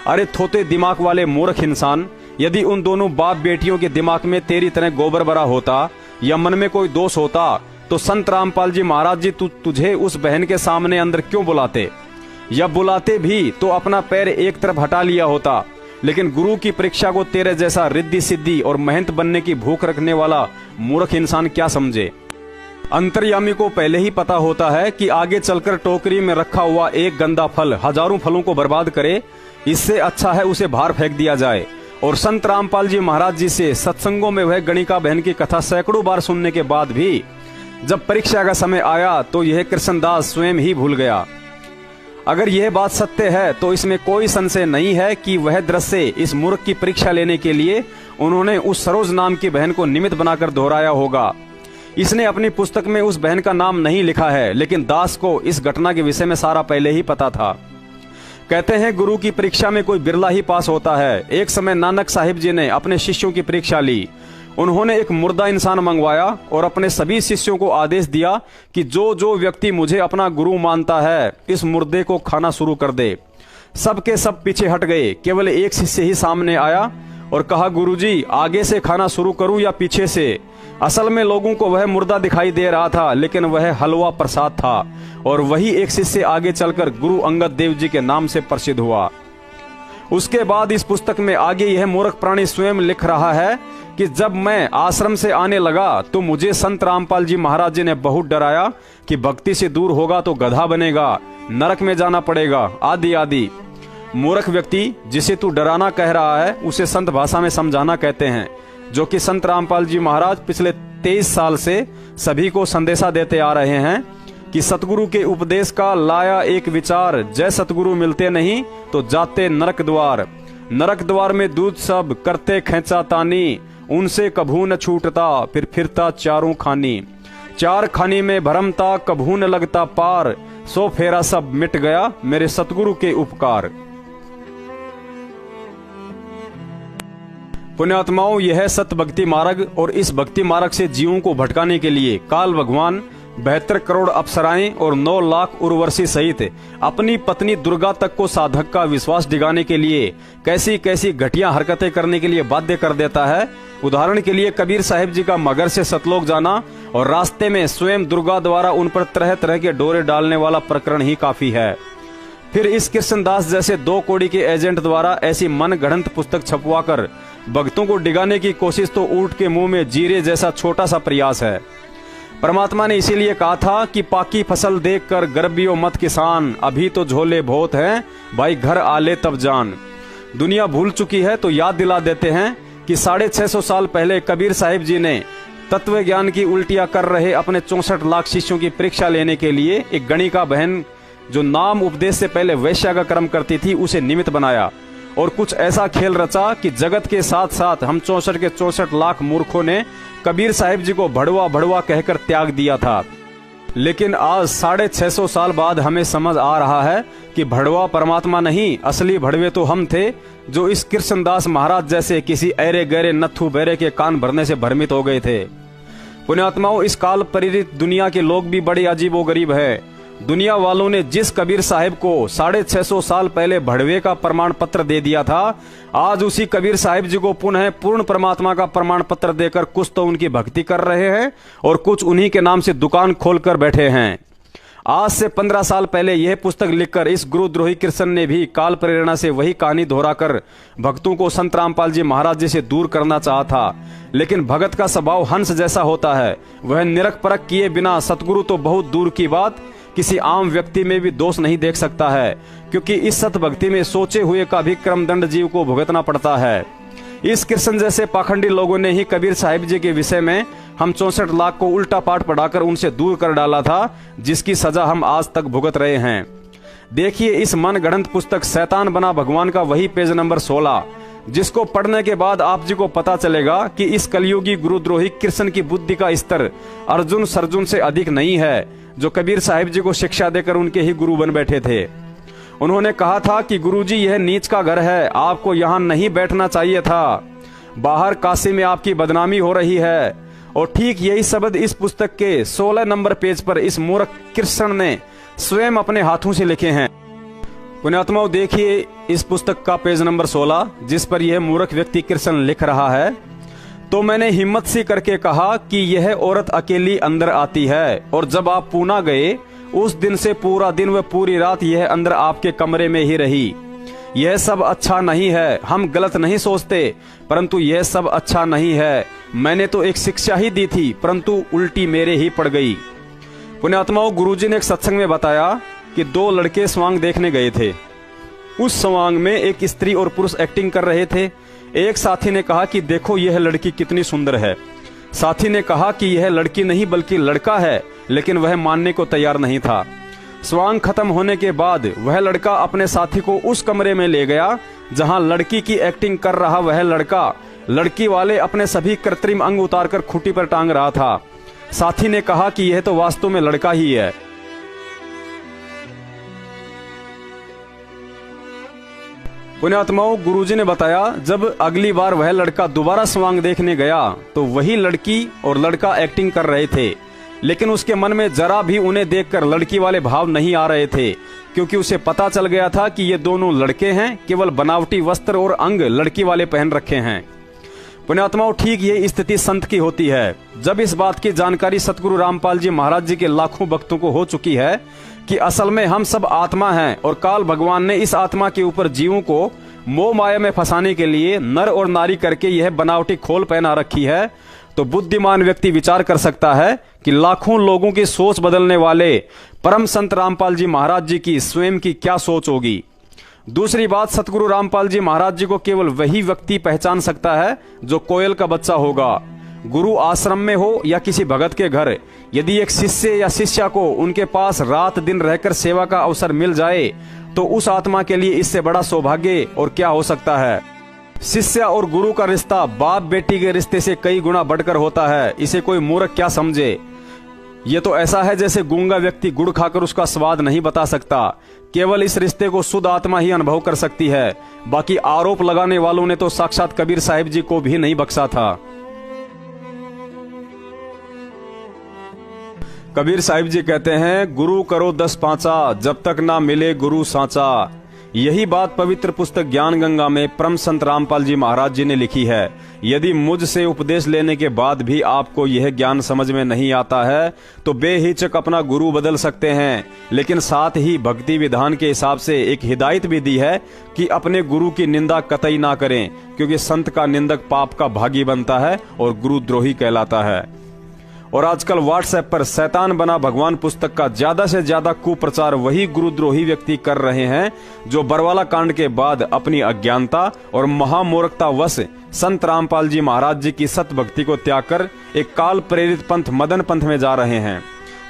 Speaker 2: अरे थोते दिमाग वाले मूर्ख इंसान, यदि उन दोनों बाप बेटियों के दिमाग में तेरी तरह गोबर भरा होता या मन में कोई दोष होता तो संत रामपाल जी महाराज जी तुझे उस बहन के सामने अंदर क्यों बुलाते, या बुलाते भी तो अपना पैर एक तरफ हटा लिया होता। लेकिन गुरु की परीक्षा को तेरे जैसा रिद्धि सिद्धि और महंत बनने की भूख रखने वाला मूर्ख इंसान क्या समझे। अंतर्यामी को पहले ही पता होता है कि आगे चलकर टोकरी में रखा हुआ एक गंदा फल हजारों फलों को बर्बाद करे, इससे अच्छा है उसे बाहर फेंक दिया जाए। और संत रामपाल जी महाराज जी से सत्संगों में वह गणिका बहन की कथा सैकड़ों बार सुनने के बाद भी जब परीक्षा का समय आया तो यह कृष्णदास स्वयं ही भूल गया। अगर यह बात सत्य है तो इसमें कोई संशय नहीं है कि वह दृश्य इस मूर्ख की परीक्षा लेने के लिए उन्होंने उस सरोज नाम की बहन को निमित्त बनाकर दोहराया होगा। इसने अपनी पुस्तक में उस बहन का नाम नहीं लिखा है, लेकिन दास को इस घटना के विषय में सारा पहले ही पता था। कहते हैं गुरु की परीक्षा में कोई बिरला ही पास होता है। एक समय नानक साहिब जी ने अपने शिष्यों की परीक्षा ली। उन्होंने एक मुर्दा इंसान मंगवाया और अपने सभी शिष्यों को आदेश दिया कि जो जो व्यक्ति मुझे अपना गुरु मानता है इस मुर्दे को खाना शुरू कर दे। सब के सब पीछे हट गए, केवल एक शिष्य ही सामने आया और कहा, गुरुजी आगे से खाना शुरू करूं या पीछे से? असल में लोगों को वह मुर्दा दिखाई दे रहा था, लेकिन वह हलवा प्रसाद था और वही एक शिष्य आगे चलकर गुरु अंगद देव जी के नाम से प्रसिद्ध हुआ। उसके बाद इस पुस्तक में आगे यह मूर्ख प्राणी स्वयं लिख रहा है कि जब मैं आश्रम से आने लगा तो मुझे संत रामपाल जी महाराज जी ने बहुत डराया कि भक्ति से दूर होगा तो गधा बनेगा, नरक में जाना पड़ेगा, आदि आदि। मूर्ख व्यक्ति जिसे तू डराना कह रहा है उसे संत भाषा में समझाना कहते हैं, जो कि संत रामपाल जी महाराज पिछले 23 साल से सभी को संदेशा देते आ रहे हैं कि सतगुरु के उपदेश का लाया एक विचार, जय सतगुरु मिलते नहीं तो जाते नरक द्वार। नरक द्वार में दूध सब करते खेचा तानी, उनसे कभू न छूटता फिर फिरता चारों खानी। चार खानी में भरमता कभू न लगता पार, सो फेरा सब मिट गया मेरे सतगुरु के उपकार। पुण्यात्माओं, यह सत्य भक्ति मार्ग और इस भक्ति मार्ग से जीवों को भटकाने के लिए काल भगवान 72 करोड़ अप्सराएं और 9 लाख उर्वशी सहित अपनी पत्नी दुर्गा तक को साधक का विश्वास डिगाने के लिए कैसी कैसी घटिया हरकतें करने के लिए बाध्य कर देता है। उदाहरण के लिए कबीर साहिब जी का मगर से सतलोक जाना और रास्ते में स्वयं दुर्गा द्वारा उन पर तरह तरह के डोरे डालने वाला प्रकरण ही काफी है। फिर इस कृष्णदास जैसे 2 कौड़ी के एजेंट द्वारा ऐसी मन गढ़ंत पुस्तक छपवाकर भक्तों को डिगाने की कोशिश तो ऊंट के मुंह में जीरे जैसा छोटा सा प्रयास है। परमात्मा ने इसीलिए कहा था कि पाकी फसल देखकर गर्बियो मत किसान, अभी तो झोले बहुत हैं भाई घर आले तब जान। दुनिया भूल चुकी है तो याद दिला देते हैं कि 650 साल पहले कबीर साहिब जी ने तत्व ज्ञान की उल्टियां कर रहे अपने 64 लाख शिष्यों की परीक्षा लेने के लिए एक गणिका बहन जो नाम उपदेश से पहले वैश्या का कर्म करती थी उसे निमित्त बनाया और कुछ ऐसा खेल रचा कि जगत के साथ साथ हम 64 के 64 लाख मूर्खों ने कबीर साहिब जी को भड़वा भड़वा कहकर त्याग दिया था। लेकिन आज 650 साल बाद हमें समझ आ रहा है कि भड़वा परमात्मा नहीं, असली भड़वे तो हम थे जो इस कृष्णदास महाराज जैसे किसी ऐरे गहरे नत्थु बैरे के कान भरने से भ्रमित हो गए थे। पुण्यात्माओं, इस काल प्रेरित दुनिया के लोग भी बड़े अजीबोगरीब है। दुनिया वालों ने जिस कबीर साहिब को 650 साल पहले भड़वे का प्रमाण पत्र दे दिया था, आज उसी कबीर साहिब जी को पुनः पूर्ण परमात्मा का प्रमाण पत्र देकर कुछ तो उनकी भक्ति कर रहे हैं और कुछ उन्हीं के नाम से दुकान खोलकर बैठे हैं। आज से 15 साल पहले यह पुस्तक लिखकर इस गुरुद्रोही कृष्ण ने भी काल प्रेरणा से वही कहानी दोहराकर भक्तों को संत रामपाल जी महाराज जी से दूर करना चाहा था। लेकिन भगत का स्वभाव हंस जैसा होता है, वह निरख परख किए बिना सतगुरु तो बहुत दूर की बात किसी आम व्यक्ति में भी दोष नहीं देख सकता है, क्योंकि इस सत भक्ति में सोचे हुए का भी क्रमदंड जीव को भुगतना पड़ता है। इस कृष्ण जैसे पाखंडी लोगों ने ही कबीर साहिब जी के विषय में हम 64 लाख को उल्टा पाठ पढ़ाकर उनसे दूर कर डाला था, जिसकी सजा हम आज तक भुगत रहे हैं। देखिए इस मन गढ़ंत पुस्तक शैतान बना भगवान का वही पेज नंबर 16, जिसको पढ़ने के बाद आप जी को पता चलेगा कि इस कलयुगी गुरुद्रोही कृष्ण की बुद्धि का स्तर अर्जुन सर्जुन से अधिक नहीं है, जो कबीर साहिब जी को शिक्षा देकर उनके ही गुरु बन बैठे थे। उन्होंने कहा था कि गुरुजी यह नीच का घर है, आपको यहाँ नहीं बैठना चाहिए था, बाहर काशी में आपकी बदनामी हो रही है। और ठीक यही शब्द इस पुस्तक के 16 नंबर पेज पर इस मूर्ख कृष्ण ने स्वयं अपने हाथों से लिखे हैं। पुण्यात्माओं, देखिए इस पुस्तक का पेज नंबर 16 जिस पर यह मूर्ख व्यक्ति कृष्ण लिख रहा है। तो मैंने हिम्मत सी करके कहा कि यह औरत अकेली अंदर आती है, और जब आप पूना गए उस दिन से पूरा दिन व पूरी रात यह अंदर आपके कमरे में ही रही। यह सब अच्छा नहीं है, हम गलत नहीं सोचते, परंतु यह सब अच्छा नहीं है। मैंने तो एक शिक्षा ही दी थी, परंतु उल्टी मेरे ही पड़ गई। पुण्यात्माओं, गुरुजी ने एक सत्संग में बताया कि 2 लड़के स्वांग देखने गए थे। उस स्वांग में एक स्त्री और पुरुष एक्टिंग कर रहे थे। एक साथी ने कहा कि देखो यह लड़की कितनी सुंदर है। साथी ने कहा कि यह लड़की नहीं बल्कि लड़का है, लेकिन वह मानने को तैयार नहीं था। स्वांग खत्म होने के बाद वह लड़का अपने साथी को उस कमरे में ले गया जहां लड़की की एक्टिंग कर रहा वह लड़का लड़की वाले अपने सभी कृत्रिम अंग उतारकर खूंटी पर टांग रहा था। साथी ने कहा कि यह तो वास्तव में लड़का ही है। पुण्यात्माओं, गुरुजी ने बताया जब अगली बार वह लड़का दोबारा स्वांग देखने गया तो वही लड़की और लड़का एक्टिंग कर रहे थे, लेकिन उसके मन में जरा भी उन्हें देखकर लड़की वाले भाव नहीं आ रहे थे, क्योंकि उसे पता चल गया था कि ये दोनों लड़के हैं, केवल बनावटी वस्त्र और अंग लड़की वाले पहन रखे हैं। पुण्यात्माओं, ठीक ये स्थिति संत की होती है। जब इस बात की जानकारी सतगुरु रामपाल जी महाराज जी के लाखों भक्तों को हो चुकी है कि असल में हम सब आत्मा हैं और काल भगवान ने इस आत्मा के ऊपर जीवों को मोह माया में फंसाने के लिए नर और नारी करके यह बनावटी खोल पहना रखी है, तो बुद्धिमान व्यक्ति विचार कर सकता है कि लाखों लोगों की सोच बदलने वाले परम संत रामपाल जी महाराज जी की स्वयं की क्या सोच होगी। दूसरी बात, सतगुरु रामपाल जी महाराज जी को केवल वही व्यक्ति पहचान सकता है जो कोयल का बच्चा होगा। गुरु आश्रम में हो या किसी भगत के घर, यदि एक शिष्य या शिष्या को उनके पास रात दिन रहकर सेवा का अवसर मिल जाए तो उस आत्मा के लिए इससे बड़ा सौभाग्य और क्या हो सकता है। शिष्य और गुरु का रिश्ता बाप बेटी के रिश्ते से कई गुना बढ़कर होता है। इसे कोई मूर्ख क्या समझे। ये तो ऐसा है जैसे गूंगा व्यक्ति गुड़ खाकर उसका स्वाद नहीं बता सकता। केवल इस रिश्ते को शुद्ध आत्मा ही अनुभव कर सकती है। बाकी आरोप लगाने वालों ने तो साक्षात कबीर साहिब जी को भी नहीं बख्शा था। कबीर साहिब जी कहते हैं, गुरु करो 10 पांचा, जब तक ना मिले गुरु सांचा। यही बात पवित्र पुस्तक ज्ञान गंगा में परम संत रामपाल जी महाराज जी ने लिखी है। यदि मुझसे उपदेश लेने के बाद भी आपको यह ज्ञान समझ में नहीं आता है तो बेहिचक अपना गुरु बदल सकते हैं, लेकिन साथ ही भक्ति विधान के हिसाब से एक हिदायत भी दी है कि अपने गुरु की निंदा कतई ना करें, क्योंकि संत का निंदक पाप का भागी बनता है और गुरुद्रोही कहलाता है। और आजकल व्हाट्सएप पर शैतान बना भगवान पुस्तक का ज्यादा से ज्यादा कुप्रचार वही गुरुद्रोही व्यक्ति कर रहे हैं जो बरवाला कांड के बाद अपनी अज्ञानता और महामूर्खता वश संत रामपाल जी महाराज जी की सत भक्ति को त्याग कर एक काल प्रेरित पंथ मदन पंथ में जा रहे हैं,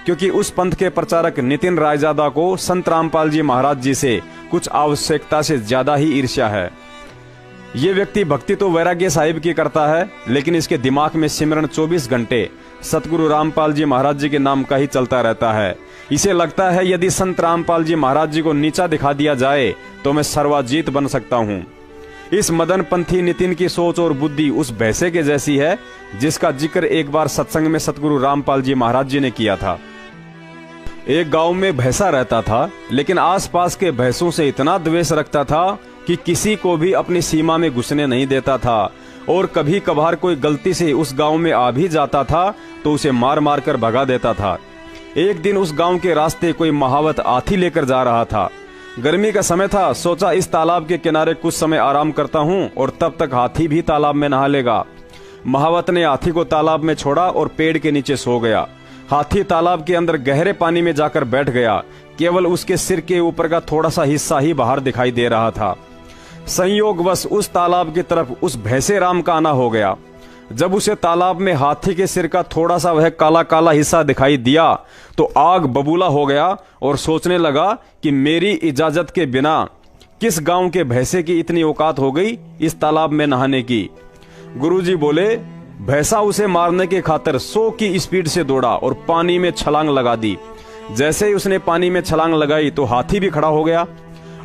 Speaker 2: क्योंकि उस पंथ के प्रचारक नितिन रायजादा को संत रामपाल जी महाराज जी से कुछ आवश्यकता से ज्यादा ही ईर्ष्या है। ये व्यक्ति भक्ति तो वैराग्य साहिब की करता है, लेकिन इसके दिमाग में सिमरन 24 घंटे सतगुरु रामपाल जी महाराज जी के नाम का ही चलता रहता है। इसे लगता है यदि संत रामपाल जी महाराज जी को नीचा दिखा दिया जाए तो मैं सर्वाजीत बन सकता हूँ। इस मदन पंथी नितिन की सोच और बुद्धि उस भैंसे के जैसी है जिसका जिक्र एक बार सत्संग में सतगुरु रामपाल जी महाराज जी ने किया था। एक गांव में भैंसा रहता था, लेकिन आसपास के भैंसों से इतना द्वेष रखता था कि किसी को भी अपनी सीमा में घुसने नहीं देता था, और कभी कभार कोई गलती से उस गांव में आ भी जाता था तो उसे मार मार कर भगा देता था। एक दिन उस गांव के रास्ते कोई महावत हाथी लेकर जा रहा था। गर्मी का समय था, सोचा इस तालाब के किनारे कुछ समय आराम करता हूँ और तब तक हाथी भी तालाब में नहा लेगा। महावत ने हाथी को तालाब में छोड़ा और पेड़ के नीचे सो गया। हाथी तालाब के अंदर गहरे पानी में जाकर बैठ गया। केवल उसके सिर के ऊपर का थोड़ा सा हिस्सा ही बाहर दिखाई दे रहा था। संयोगवश उस तालाब की तरफ उस भैंसे राम का आना हो गया। जब उसे तालाब में हाथी के सिर का थोड़ा सा वह काला काला हिस्सा दिखाई दिया तो आग बबूला हो गया और सोचने लगा कि मेरी इजाजत के बिना किस गांव के भैंसे की इतनी औकात हो गई इस तालाब में नहाने की। गुरुजी बोले, भैंसा उसे मारने के खातिर 100 की स्पीड से दौड़ा और पानी में छलांग लगा दी। जैसे ही उसने पानी में छलांग लगाई तो हाथी भी खड़ा हो गया।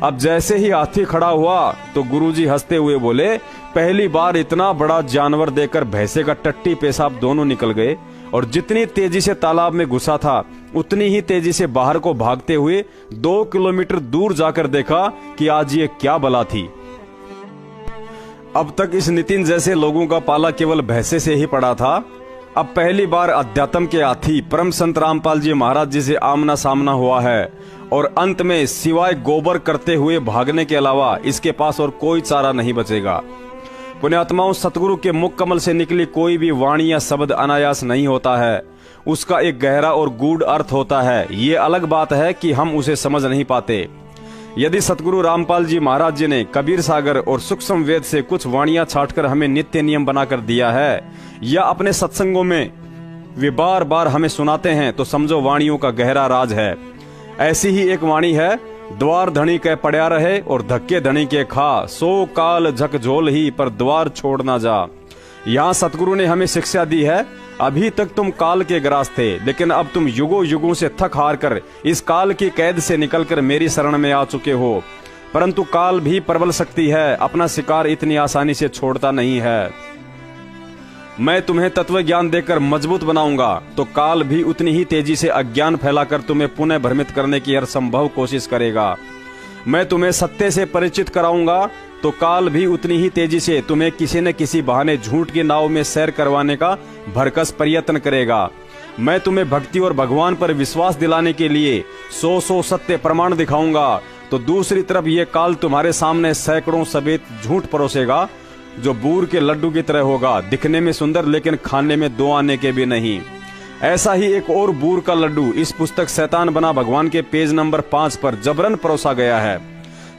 Speaker 2: अब जैसे ही हाथी खड़ा हुआ तो गुरुजी हंसते हुए बोले, पहली बार इतना बड़ा जानवर देखकर भैंसे का टट्टी पेशाब दोनों निकल गए, और जितनी तेजी से तालाब में घुसा था उतनी ही तेजी से बाहर को भागते हुए 2 किलोमीटर दूर जाकर देखा कि आज ये क्या बला थी। अब तक इस नितिन जैसे लोगों का पाला केवल भैंसे से ही पड़ा था। अब पहली बार अध्यात्म के हाथी परम संत रामपाल जी महाराज जी से आमना सामना हुआ है, और अंत में सिवाय गोबर करते हुए भागने के अलावा इसके पास और कोई चारा नहीं बचेगा। पुण्यात्माओं, सतगुरु के मुख कमल से निकली कोई भी वाणी या शब्द अनायास नहीं होता है। उसका एक गहरा और गूढ़ अर्थ होता है। ये अलग बात है कि हम उसे समझ नहीं पाते। यदि सतगुरु रामपाल जी महाराज जी ने कबीर सागर और सूक्ष्म वेद से कुछ वाणियां छांटकर हमें नित्य नियम बनाकर दिया है, या अपने सत्संगों में वे बार बार हमें सुनाते हैं, तो समझो वाणियों का गहरा राज है। ऐसी ही एक वाणी है, द्वार धनी के पड़या रहे और धक्के धनी के खा, सो काल झकझोल ही पर द्वार छोड़ ना जा। यहाँ सतगुरु ने हमें शिक्षा दी है, अभी तक तुम काल के ग्रास थे, लेकिन अब तुम युगों युगों से थक हार कर इस काल की कैद से निकलकर मेरी शरण में आ चुके हो। परंतु काल भी प्रबल शक्ति है, अपना शिकार इतनी आसानी से छोड़ता नहीं है। मैं तुम्हें तत्व ज्ञान देकर मजबूत बनाऊंगा तो काल भी उतनी ही तेजी से अज्ञान फैलाकर तुम्हें पुनः भ्रमित करने की हर संभव कोशिश करेगा। मैं तुम्हें सत्य से परिचित कराऊंगा तो काल भी उतनी ही तेजी से तुम्हें किसी न किसी बहाने झूठ की नाव में सैर करवाने का भरकस प्रयत्न करेगा। मैं तुम्हें भक्ति और भगवान पर विश्वास दिलाने के लिए 100 सत्य प्रमाण दिखाऊंगा तो दूसरी तरफ ये काल तुम्हारे सामने सैकड़ों सफेद झूठ परोसेगा जो बूर के लड्डू की तरह होगा, दिखने में सुंदर लेकिन खाने में 2 आने के भी नहीं। ऐसा ही एक और बूर का लड्डू इस पुस्तक शैतान बना भगवान के पेज नंबर 5 पर जबरन परोसा गया है।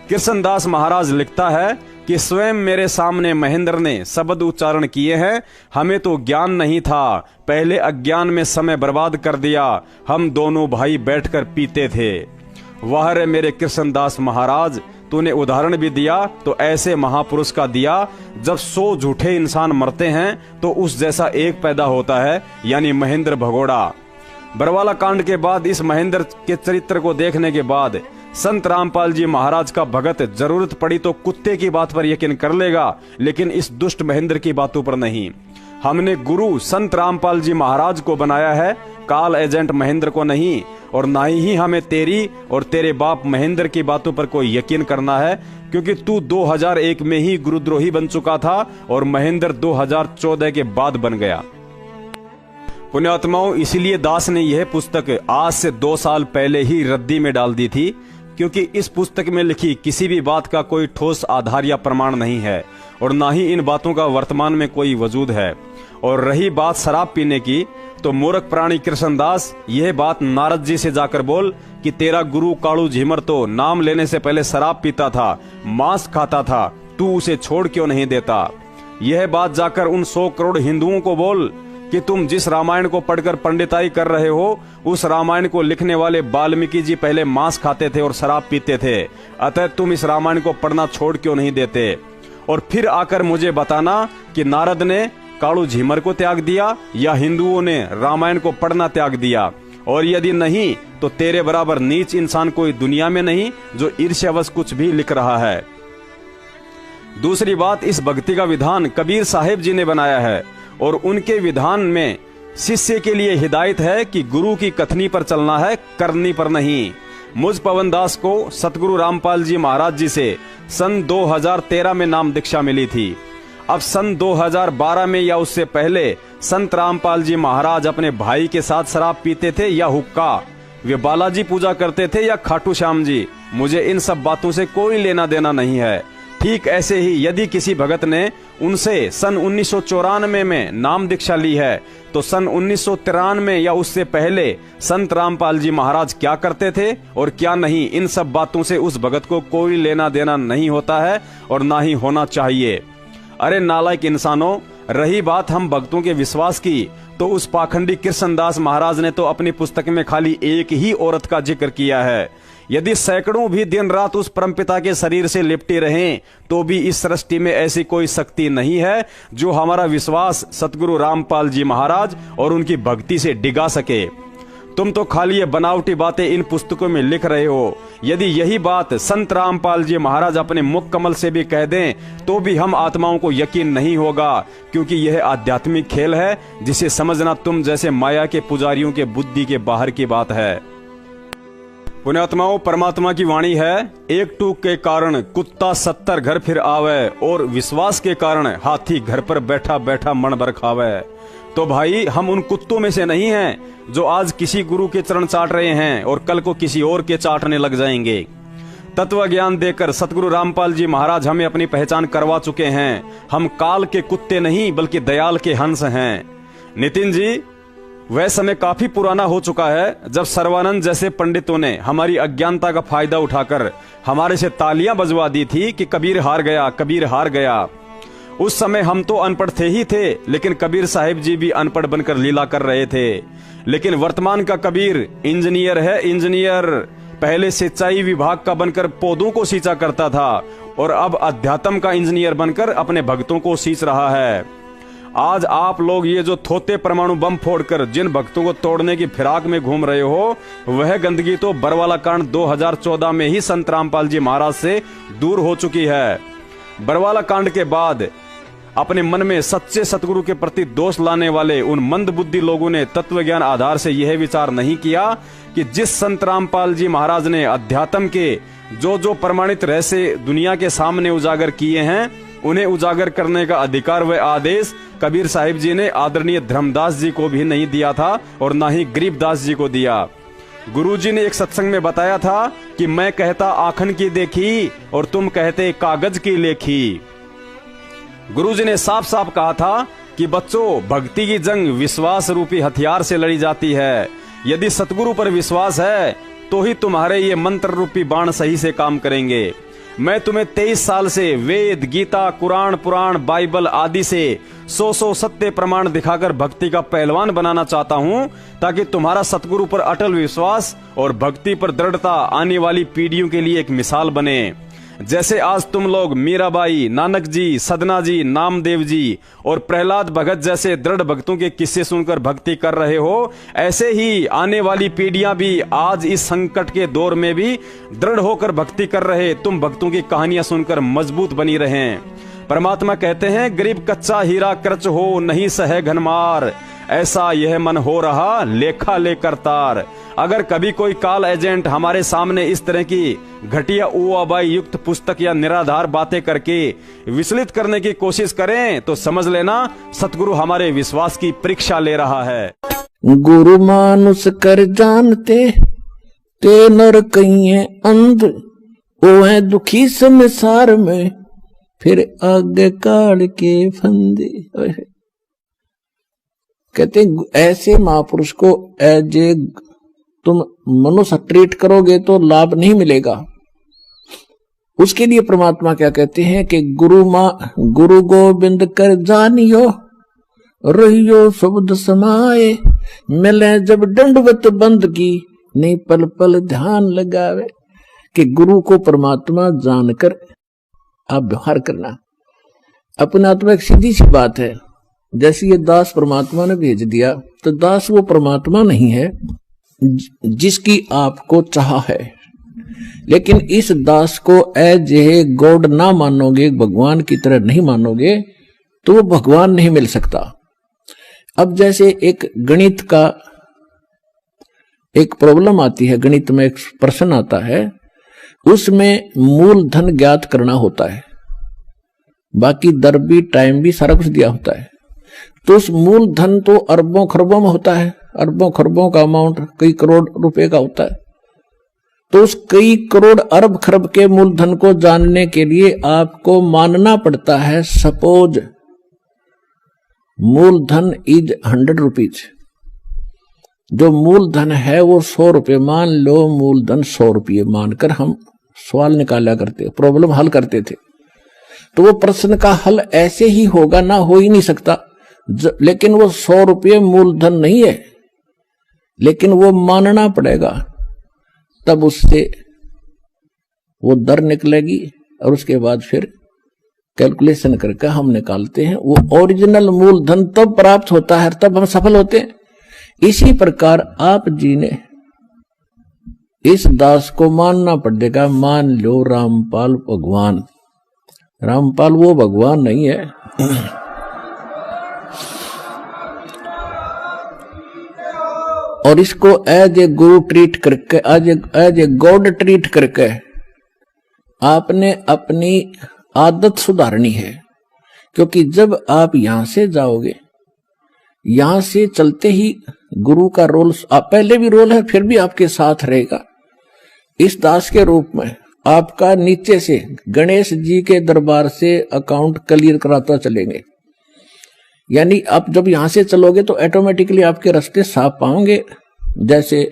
Speaker 2: कृष्णदास महाराज लिखता है कि स्वयं मेरे सामने महेंद्र ने शब्द उच्चारण किए हैं, हमें तो ज्ञान नहीं था, पहले अज्ञान में समय बर्बाद कर दिया, हम दोनों भाई बैठकर पीते थे। वाह रे मेरे कृष्णदास महाराज, तूने उदाहरण भी दिया तो ऐसे महापुरुष का दिया। जब 100 झूठे इंसान मरते हैं तो उस जैसा एक पैदा होता है, यानी महेंद्र भगोड़ा। बरवाला कांड के बाद इस महेंद्र के चरित्र को देखने के बाद संत रामपाल जी महाराज का भगत जरूरत पड़ी तो कुत्ते की बात पर यकीन कर लेगा, लेकिन इस दुष्ट महेंद्र की बातों पर नहीं। हमने गुरु संत रामपाल जी महाराज को बनाया है, काल एजेंट महेंद्र को नहीं। और ना ही हमें तेरी और तेरे बाप महेंद्र की बातों पर कोई यकीन करना है, क्योंकि तू 2001 में ही गुरुद्रोही बन चुका था और महेंद्र 2014 के बाद बन गया। पुण्यात्माओं, इसीलिए दास ने यह पुस्तक आज से 2 साल पहले ही रद्दी में डाल दी थी, क्योंकि इस पुस्तक में लिखी किसी भी बात का कोई ठोस आधार या प्रमाण नहीं है और ना ही इन बातों का वर्तमान में कोई वजूद है। और रही बात शराब पीने की, तो मूर्ख प्राणी कृष्णदास यह बात नारद जी से जाकर बोल कि तेरा गुरु कालू झीमर तो नाम लेने से पहले शराब पीता था, मांस खाता था, तू उसे छोड़ क्यों नहीं देता। यह बात जाकर उन 100 करोड़ हिंदुओं को बोल कि तुम जिस रामायण को पढ़कर पंडिताई कर रहे हो, उस रामायण को लिखने वाले वाल्मीकि जी पहले मांस खाते थे और शराब पीते थे, अतः तुम इस रामायण को पढ़ना छोड़ क्यों नहीं देते। और फिर आकर मुझे बताना कि नारद ने कालू झीमर को त्याग दिया या हिंदुओं ने रामायण को पढ़ना त्याग दिया, और यदि नहीं तो तेरे बराबर नीच इंसान कोई दुनिया में नहीं जो ईर्ष्यावश कुछ भी लिख रहा है। दूसरी बात, इस भक्ति का विधान कबीर साहिब जी ने बनाया है और उनके विधान में शिष्य के लिए हिदायत है कि गुरु की कथनी पर चलना है, करनी पर नहीं। मुझ पवन दास को सतगुरु रामपाल जी महाराज जी से सन 2013 में नाम दीक्षा मिली थी। अब सन 2012 में या उससे पहले संत रामपाल जी महाराज अपने भाई के साथ शराब पीते थे या हुक्का, वे बालाजी पूजा करते थे या खाटू श्याम जी, मुझे इन सब बातों से कोई लेना देना नहीं है। ठीक ऐसे ही यदि किसी भगत ने उनसे सन 1994 में नाम दीक्षा ली है तो सन 1993 या उससे पहले संत रामपाल जी महाराज क्या करते थे और क्या नहीं, इन सब बातों से उस भगत को कोई लेना देना नहीं होता है और ना ही होना चाहिए। अरे नालायक इंसानों, रही बात हम भक्तों के विश्वास की, तो उस पाखंडी कृष्णदास महाराज ने तो अपनी पुस्तक में खाली एक ही औरत का जिक्र किया है। यदि सैकड़ों भी दिन रात उस परमपिता के शरीर से लिपटे रहें तो भी इस सृष्टि में ऐसी कोई शक्ति नहीं है जो हमारा विश्वास सतगुरु रामपाल जी महाराज और उनकी भक्ति से डिगा सके। तुम तो खाली ये बनावटी बातें इन पुस्तकों में लिख रहे हो। यदि यही बात संत रामपाल जी महाराज अपने मुख कमल से भी कह दें तो भी हम आत्माओं को यकीन नहीं होगा, क्योंकि यह आध्यात्मिक खेल है जिसे समझना तुम जैसे माया के पुजारियों के बुद्धि के बाहर की बात है। पुण्यात्माओं, परमात्मा की वाणी है, एक टूक के कारण कुत्ता 70 घर फिर आवे और विश्वास के कारण हाथी घर पर बैठा बैठा मन भर खावे। तो भाई, हम उन कुत्तों में से नहीं हैं जो आज किसी गुरु के चरण चाट रहे हैं और कल को किसी और के चाटने लग जाएंगे। तत्व ज्ञान देकर सतगुरु रामपाल जी महाराज हमें अपनी पहचान करवा चुके हैं। हम काल के कुत्ते नहीं बल्कि दयाल के हंस हैं। नितिन जी, वह समय काफी पुराना हो चुका है जब सर्वानंद जैसे पंडितों ने हमारी अज्ञानता का फायदा उठाकर हमारे से तालियां बजवा दी थी कि कबीर हार गया, कबीर हार गया। उस समय हम तो अनपढ़ थे ही थे, लेकिन कबीर साहिब जी भी अनपढ़ बनकर लीला कर रहे थे। लेकिन वर्तमान का कबीर इंजीनियर है, इंजीनियर। पहले सिंचाई विभाग का बनकर पौधों को सींचा करता था और अब अध्यात्म का इंजीनियर बनकर अपने भक्तों को सींच रहा है। आज आप लोग ये जो थोते परमाणु बम फोड़कर जिन भक्तों को तोड़ने की फिराक में घूम रहे हो, वह गंदगी तो बरवाला कांड 2014 में ही संत रामपाल जी महाराज से दूर हो चुकी है। बरवाला कांड के बाद अपने मन में सच्चे सतगुरु के प्रति दोष लाने वाले उन मंद बुद्धि लोगों ने तत्व ज्ञान आधार से यह विचार नहीं किया कि जिस संत रामपाल जी महाराज ने अध्यात्म के जो प्रमाणित रहस्य दुनिया के सामने उजागर किए हैं, उन्हें उजागर करने का अधिकार व आदेश कबीर साहिब जी ने आदरणीय धर्मदास जी को भी नहीं दिया था और ना ही गरीबदास जी को दिया। गुरुजी ने एक सत्संग में बताया था कि मैं कहता आखन की देखी और तुम कहते कागज की लेखी। गुरुजी ने साफ साफ कहा था कि बच्चों, भक्ति की जंग विश्वास रूपी हथियार से लड़ी जाती है। यदि सतगुरु पर विश्वास है तो ही तुम्हारे ये मंत्र रूपी बाण सही से काम करेंगे। मैं तुम्हें 23 साल से वेद, गीता, कुरान, पुराण, बाइबल आदि से 100 सत्य प्रमाण दिखाकर भक्ति का पहलवान बनाना चाहता हूं, ताकि तुम्हारा सतगुरु पर अटल विश्वास और भक्ति पर दृढ़ता आने वाली पीढ़ियों के लिए एक मिसाल बने। जैसे आज तुम लोग मीराबाई, नानक जी, सदना जी, नामदेव जी और प्रहलाद भगत जैसे दृढ़ भक्तों के किस्से सुनकर भक्ति कर रहे हो, ऐसे ही आने वाली पीढ़ियां भी आज इस संकट के दौर में भी दृढ़ होकर भक्ति कर रहे तुम भक्तों की कहानियां सुनकर मजबूत बनी रहें। परमात्मा कहते हैं, गरीब कच्चा हीरा कर्च हो नहीं सहे घनमार, ऐसा यह मन हो रहा लेखा लेकर तार। अगर कभी कोई कॉल एजेंट हमारे सामने इस तरह की घटिया उआबाई युक्त पुस्तक या निराधार बातें करके विचलित करने की कोशिश करें तो समझ लेना सतगुरु हमारे विश्वास की परीक्षा ले रहा है।
Speaker 1: गुरु मानुष कर जानते ते नर कहिए अंध, ओ है दुखी संसार में फिर आगे काल के फंदे। कहते ऐसे महापुरुष को एज ए तुम मनुष्य ट्रीट करोगे तो लाभ नहीं मिलेगा। उसके लिए परमात्मा क्या कहते हैं कि गुरु गोविंद कर जानियो, रहियो शब्द समाए, मिले जब दंडवत बंद की, नहीं पल पल ध्यान लगावे। कि गुरु को परमात्मा जानकर आप व्यवहार करना। अपने आत्मा एक सीधी सी बात है, जैसे ये दास परमात्मा ने भेज दिया, तो दास वो परमात्मा नहीं है जिसकी आपको चाह है। लेकिन इस दास को एज ए गॉड ना मानोगे, भगवान की तरह नहीं मानोगे, तो वो भगवान नहीं मिल सकता। अब जैसे एक गणित का एक प्रॉब्लम आती है, गणित में एक प्रश्न आता है, उसमें मूलधन ज्ञात करना होता है, बाकी दर भी टाइम भी सारा कुछ दिया होता है। तो उस मूलधन तो अरबों खरबों में होता है, अरबों खरबों का अमाउंट कई करोड़ रुपए का होता है। तो उस कई करोड़ अरब खरब के मूलधन को जानने के लिए आपको मानना पड़ता है सपोज मूलधन इज 100 रुपीज। जो मूलधन है वो 100 रुपये, मान लो मूलधन 100 रुपये मानकर हम सवाल निकाला करते, प्रॉब्लम हल करते थे। तो वो प्रश्न का हल ऐसे ही होगा, ना हो ही नहीं सकता। लेकिन वो 100 रुपये मूलधन नहीं है, लेकिन वो मानना पड़ेगा, तब उससे वो दर निकलेगी और उसके बाद फिर कैलकुलेशन करके हम निकालते हैं। वो ओरिजिनल मूलधन तब प्राप्त होता है, तब हम सफल होते हैं। इसी प्रकार आप जी ने इस दास को मानना पड़ेगा। मान लो रामपाल भगवान, रामपाल वो भगवान नहीं है। और इसको एज ए गुरु ट्रीट करके, एज ए गॉड ट्रीट करके आपने अपनी आदत सुधारनी है। क्योंकि जब आप यहां से जाओगे, यहां से चलते ही गुरु का रोल, पहले भी रोल है, फिर भी आपके साथ रहेगा। इस दास के रूप में आपका नीचे से गणेश जी के दरबार से अकाउंट क्लियर कराता चलेंगे। यानी आप जब यहां से चलोगे तो ऑटोमेटिकली आपके रास्ते साफ पाओगे। जैसे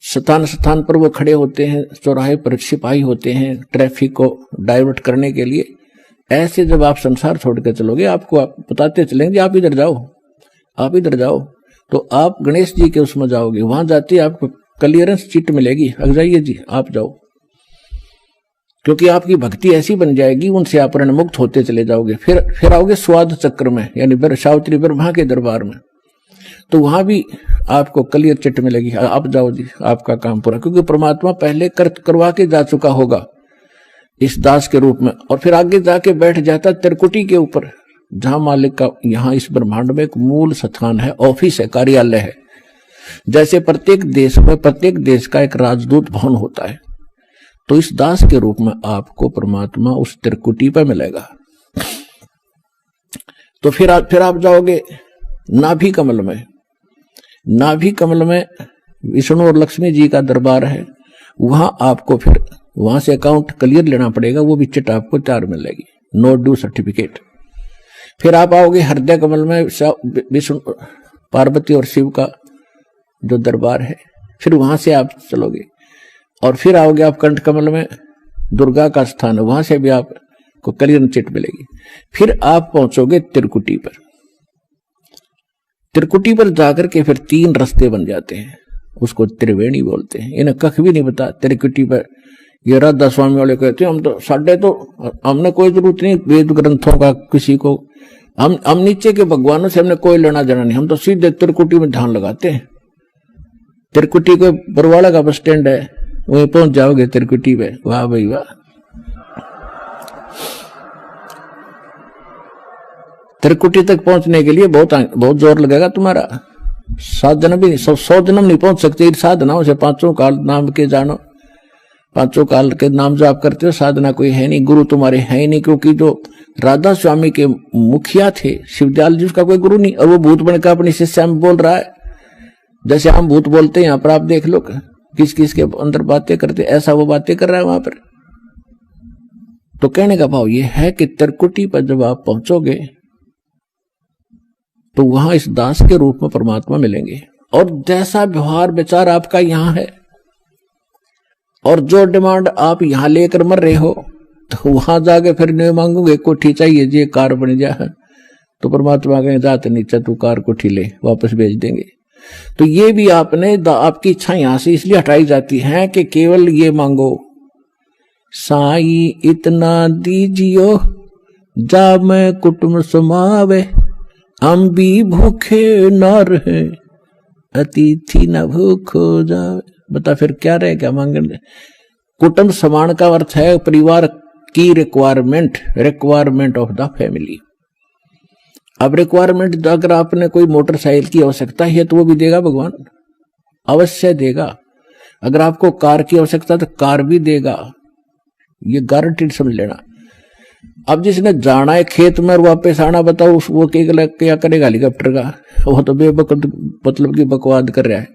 Speaker 1: स्थान स्थान पर वो खड़े होते हैं, चौराहे पर सिपाही होते हैं ट्रैफिक को डाइवर्ट करने के लिए, ऐसे जब आप संसार छोड़कर चलोगे, आपको आप बताते चलेंगे आप इधर जाओ, आप इधर जाओ, तो आप गणेश जी के उसमें जाओगे। वहां जाते आपको क्लियरेंस चिट मिलेगी, अग जाइए जी आप जाओ। क्योंकि आपकी भक्ति ऐसी बन जाएगी, उनसे आप ऋणमुक्त होते चले जाओगे। फिर आओगे स्वाद चक्र में, यानी सावित्री ब्रह्मा के दरबार में, तो वहां भी आपको क्लियर चिट मिलेगी, आप जाओ जी, आपका काम पूरा। क्योंकि परमात्मा पहले करवा के जा चुका होगा इस दास के रूप में, और फिर आगे जाके बैठ जाता त्रिकुटी के ऊपर, जहां मालिक का यहाँ इस ब्रह्मांड में एक मूल स्थान है, ऑफिस है, कार्यालय है। जैसे प्रत्येक देश का एक राजदूत भवन होता है, तो इस दास के रूप में आपको परमात्मा उस त्रिकुटी पर मिलेगा। तो फिर आप जाओगे नाभि कमल में। नाभि कमल में विष्णु और लक्ष्मी जी का दरबार है, वहां आपको फिर वहां से अकाउंट क्लियर लेना पड़ेगा, वो भी चिट आपको 4 मिलेगी, नो ड्यू सर्टिफिकेट। फिर आप आओगे हृदय कमल में, विष्णु पार्वती और शिव का जो दरबार है, फिर वहां से आप चलोगे, और फिर आओगे आप कंठ कमल में, दुर्गा का स्थान है, वहां से भी आपको क्लियर चिट मिलेगी। फिर आप पहुंचोगे त्रिकुटी पर। त्रिकुटी पर जाकर के फिर 3 रास्ते बन जाते हैं, उसको त्रिवेणी बोलते हैं। इन्हें कख भी नहीं पता त्रिकुटी पर। ये राधा स्वामी वाले कहते हैं हमने कोई जरूरत नहीं वेद ग्रंथों का, किसी को हम नीचे के भगवानों से हमने कोई लेना देना नहीं, हम तो सीधे त्रिकुटी में ध्यान लगाते हैं। त्रिकुटी को बरवाड़ा का बस स्टैंड है, वहीं पहुंच जाओगे त्रिकुटी पे। वाह भाई वाह। त्रिकुटी तक पहुंचने के लिए बहुत जोर लगेगा तुम्हारा। 7 जन्म भी 100 जन्म नहीं पहुंच सकते साधनाओं से। 5 काल नाम के जानो, 5 काल के नाम जो आप करते हो, साधना कोई है नहीं, गुरु तुम्हारे है ही नहीं। क्योंकि जो राधा स्वामी के मुखिया थे शिवदयाल जी, उसका कोई गुरु नहीं, और वो भूत बनकर अपनी शिष्या में बोल रहा है। जैसे हम भूत बोलते हैं, यहाँ पर आप देख लो किस किस के अंदर बातें करते, ऐसा वो बातें कर रहा है वहां पर। तो कहने का भाव ये है कि त्रिकुटी पर जब आप पहुंचोगे तो वहां इस दास के रूप में परमात्मा मिलेंगे, और जैसा व्यवहार विचार आपका यहां है और जो डिमांड आप यहां लेकर मर रहे हो, तो वहां जाके फिर नहीं मांगोगे कोठी चाहिए जी, कार बन जाए, तो परमात्मा कहेंगे जाते नीचे तू कार कोठी ले, वापस भेज देंगे। तो ये भी आपकी इच्छा यहां से इसलिए हटाई जाती है कि केवल ये मांगो, साई इतना दीजियो जा मैं कुटुंब समावे, हम भी भूखे न रहे अतिथि न भूखो जावे। बता फिर क्या रहे, क्या मांगने। कुटुंब समान का अर्थ है परिवार की रिक्वायरमेंट ऑफ द फैमिली। अब रिक्वायरमेंट अगर आपने कोई मोटरसाइकिल की आवश्यकता है तो वो भी देगा भगवान, अवश्य देगा। अगर आपको कार की आवश्यकता तो कार भी देगा, ये गारंटीड समझ लेना। अब जिसने जाना है खेत में और वापस आना, बताओ वो क्या करेगा हेलीकॉप्टर का, वो तो मतलब की बकवाद कर रहा है।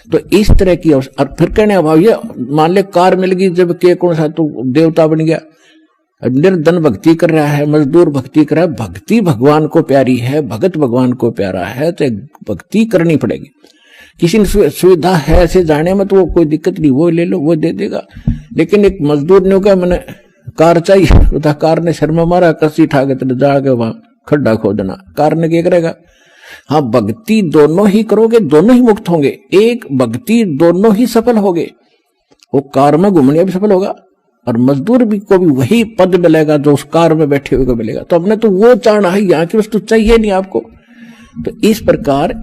Speaker 1: तो इस तरह की और फिर कहने अभाव ये मान ले कार मिल गई, जब के कौन सा तो देवता बन गया, निर्धन भक्ति कर रहा है, मजदूर भक्ति कर रहा है। भक्ति भगवान को प्यारी है, भगत भगवान को प्यारा है, तो भक्ति करनी पड़ेगी। किसी ने सुविधा है ऐसे जाने में तो वो कोई दिक्कत नहीं, वो ले लो, वो दे देगा। लेकिन एक मजदूर ने कहा मैंने कार चाहिए, तो कार ने शर्मा मारा, कसी ठा के जाके वहां खड्डा खोदना, कार ने क्या करेगा। हाँ, भक्ति दोनों ही करोगे, दोनों ही मुक्त होंगे। एक भक्ति दोनों ही सफल होगे, वो कार में घूमने भी सफल होगा और मजदूर भी को भी वही पद मिलेगा जो उस कार में बैठे हुए को मिलेगा। तो अपने तो वो चाहना है, यहाँ की वस्तु चाहिए नहीं आपको। तो इस प्रकार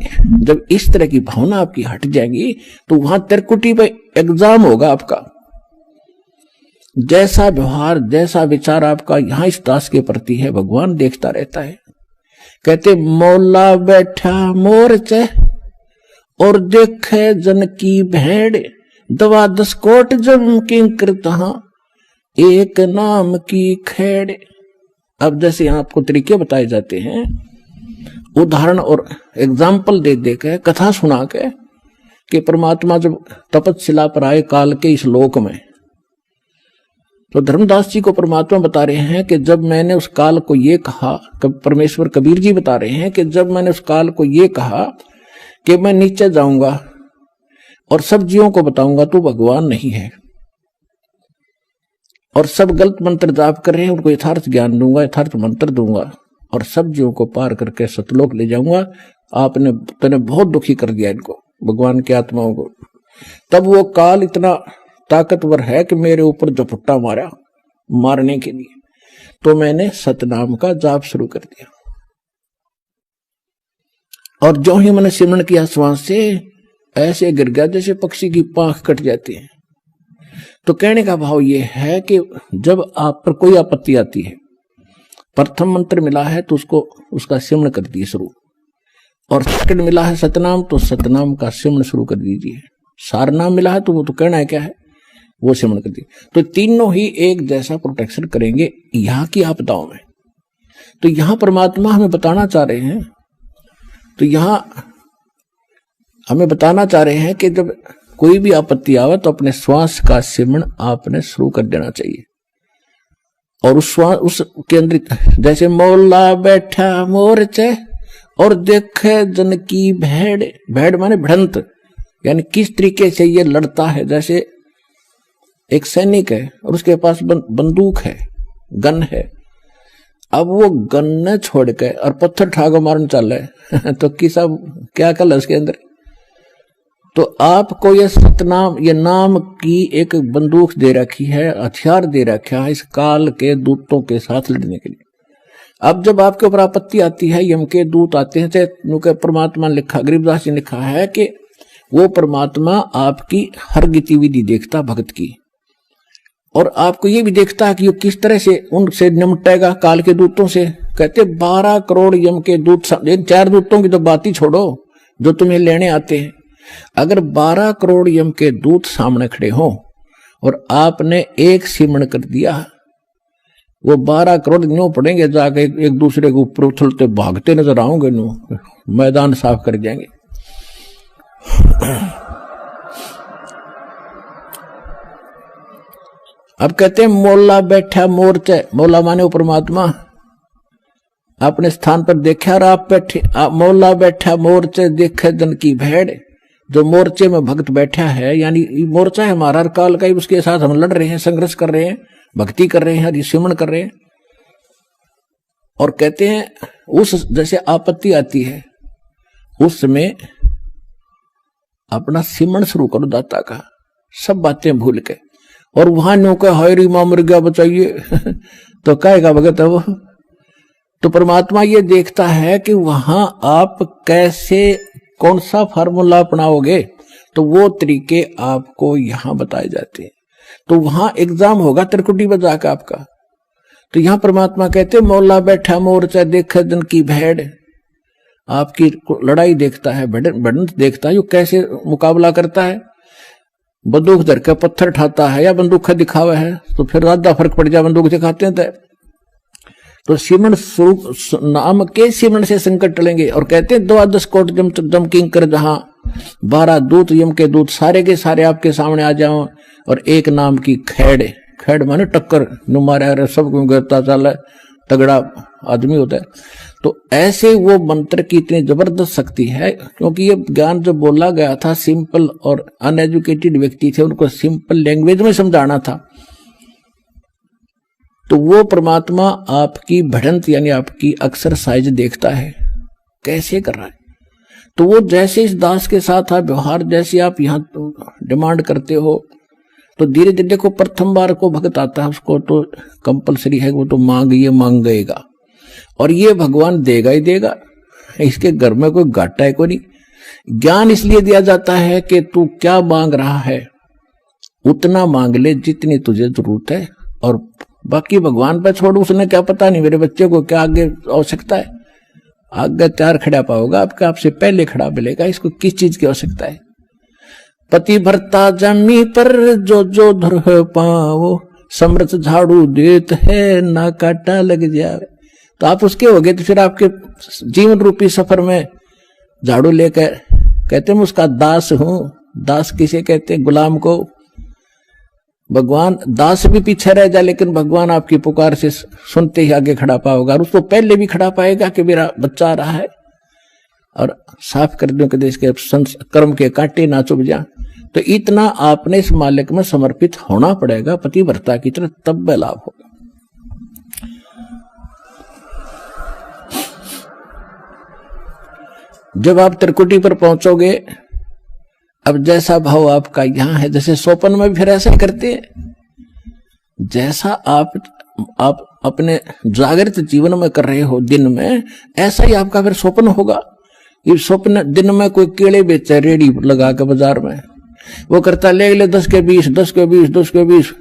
Speaker 1: जब इस तरह की भावना आपकी हट जाएगी तो वहां त्रिकुटी पे एग्जाम होगा आपका। जैसा व्यवहार जैसा विचार आपका यहाँ इस दास के प्रति है, भगवान देखता रहता है। कहते मौला बैठा मोर्चे और देखे जन की भेड़, दवा 10 कोट जम किंकर तहां एक नाम की खेड़। अब जैसे यहाँ आपको तरीके बताए जाते हैं, उदाहरण और एग्जाम्पल दे दे के, कथा सुना के, कि परमात्मा जब तपस्या पर आए काल के इस लोक में, तो धर्मदास जी को परमात्मा बता रहे हैं कि जब मैंने उस काल को ये कहा, परमेश्वर कबीर जी बता रहे हैं कि जब मैंने उस काल को ये कहा कि मैं नीचे जाऊंगा और सब जीवों को बताऊंगा तू भगवान नहीं है, और सब गलत मंत्र जाप कर रहे हैं उनको यथार्थ ज्ञान दूंगा, यथार्थ मंत्र दूंगा और सब जीवों को पार करके सतलोक ले जाऊंगा। तूने बहुत दुखी कर दिया इनको, भगवान की आत्माओं को। तब वो काल इतना ताकतवर है कि मेरे ऊपर झपट्टा मारा मारने के लिए। तो मैंने सतनाम का जाप शुरू कर दिया, और जो ही मैंने सिमरण किया श्वास से, ऐसे गिर गया जैसे पक्षी की पांख कट जाती है। तो कहने का भाव यह है कि जब आप पर कोई आपत्ति आती है, प्रथम मंत्र मिला है तो उसका सिमरण कर दिए शुरू, और सेकंड मिला है सतनाम तो सतनाम का सिमरण शुरू कर दीजिए। सारनाम मिला है तो वो तो कहना है क्या है, वो सिमरण कर दीजिए। तो तीनों ही एक जैसा प्रोटेक्शन करेंगे यहाँ की आपदाओं में। तो यहाँ परमात्मा हमें बताना चाह रहे हैं, तो यहाँ हमें बताना चाह रहे हैं कि जब कोई भी आपत्ति आवे तो अपने श्वास का सिमरण आपने शुरू कर देना चाहिए। और उस श्वास उस केंद्रित, जैसे मौला बैठा मोर्चे और देखे जन की भेड़, भेड़ माने भिड़ंत, यानी किस तरीके से ये लड़ता है। जैसे एक सैनिक है और उसके पास बंदूक है, गन है, अब वो गन न छोड़ के और पत्थर ठाको मारने चल रहे तो किसा क्या कल है उसके अंदर। तो आपको ये सतनाम, ये नाम की एक बंदूक दे रखी है, हथियार दे रखा है इस काल के दूतों के साथ लड़ने के लिए। अब जब आपके ऊपर आपत्ति आती है, यम के दूत आते हैं, तो परमात्मा लिखा, गरीबदास जी ने लिखा है कि वो परमात्मा आपकी हर गतिविधि देखता भक्त की, और आपको ये भी देखता है कि ये किस तरह से उनसे निपटेगा काल के दूतों से। कहते 12 करोड़ यम के दूत, 4 दूतों की तो बात ही छोड़ो जो तुम्हें लेने आते हैं। अगर 12 करोड़ यम के दूत सामने खड़े हों और आपने एक सिमरण कर दिया, वो 12 करोड़ न्यू पड़ेंगे, जाके एक दूसरे के ऊपर उछलते भागते नजर आओगे, नो मैदान साफ कर जाएंगे। अब कहते हैं मौला बैठा मोर्चे, मौला माने वो परमात्मा अपने स्थान पर देखा, और आप बैठे, मौला बैठा मोर्चे देखे जन की भेड़। जो मोर्चे में भक्त बैठा है, यानी मोर्चा है हमारा हर काल का ही, उसके साथ हम लड़ रहे हैं, संघर्ष कर रहे हैं, भक्ति कर रहे हैं, हरि सिमरण कर रहे हैं। और कहते हैं उस जैसे आपत्ति आती है उस समय अपना सिमरण शुरू करो दाता का, सब बातें भूल के। और वहां नो का हरी मां मर गया बचाइए तो कहेगा भगत है वो। तो परमात्मा ये देखता है कि वहां आप कैसे, कौन सा फार्मूला अपनाओगे, तो वो तरीके आपको यहां बताए जाते हैं। तो वहां एग्जाम होगा त्रिकुटी बजा का आपका। तो यहां परमात्मा कहते मौला बैठा मोर्चा देखे जन की भेड़, आपकी लड़ाई देखता है, भिड़ंत देखता है, यो कैसे मुकाबला करता है। बंदूक धर के पत्थर ठाता है या बंदूक दिखावा है, तो फिर ज्यादा फर्क पड़ जाए, बंदूक दिखाते हैं। तो सिमरण स्वरूप नाम के सिमरण से संकट टलेंगे। और कहते हैं 12 कोट जम किंकर जहां, 12 दूत यम के दूत सारे के सारे आपके सामने आ जाओ, और एक नाम की खैड़, खैड़ माने टक्कर नु मारे सब गिरता चल तगड़ा आदमी होता है। तो ऐसे वो मंत्र की इतनी जबरदस्त शक्ति है, क्योंकि ये ज्ञान जो बोला गया था सिंपल और अनएजुकेटेड व्यक्ति थे, उनको सिंपल लैंग्वेज में समझाना था। तो वो परमात्मा आपकी भिड़ंत यानी आपकी एक्सरसाइज देखता है कैसे कर रहा है। तो वो जैसे इस दास के साथ आप व्यवहार, जैसे आप यहाँ तो डिमांड करते हो, तो धीरे धीरे देखो प्रथम बार को भक्त आता है उसको तो कंपलसरी है, वो तो मांग गएगा, और ये भगवान देगा ही देगा, इसके घर में कोई घाटा है कोई नहीं। ज्ञान इसलिए दिया जाता है कि तू क्या मांग रहा है उतना मांग ले जितनी तुझे जरूरत है, और बाकी भगवान पर छोड़। उसने क्या पता नहीं मेरे बच्चे को क्या आगे आवश्यकता है, आगे तैयार खड़ा पाओगा आपके आपसे पहले खड़ा मिलेगा, इसको किस चीज की आवश्यकता है। पति भरता जमी पर जो जो धर पाओ, समर्थ झाड़ू देत है ना काटा लग जाए। तो आप उसके हो गए, तो फिर आपके जीवन रूपी सफर में झाड़ू लेकर, कहते हैं मैं उसका दास हूं। दास किसे कहते हैं? गुलाम को। भगवान दास भी पीछे रह जाए, लेकिन भगवान आपकी पुकार से सुनते ही आगे खड़ा पाओगा, और उसको पहले भी खड़ा पाएगा कि मेरा बच्चा आ रहा है, और साफ कर दो कि देश के कर्म के कांटे ना चुभ जा। तो इतना आपने इस मालिक में समर्पित होना पड़ेगा पतिव्रता की तरह, तब लाभ होगा। जब आप त्रिकुटी पर पहुंचोगे, अब जैसा भाव आपका यहां है, जैसे सोपन में भी फिर ऐसा ही करते हैं, जैसा आप अपने जागृत जीवन में कर रहे हो दिन में, ऐसा ही आपका फिर स्वप्न होगा। ये स्वप्न दिन में कोई केले बेचे रेडी लगा के बाजार में, वो करता ले 10 के 20, 10 के 20, 10 के 20,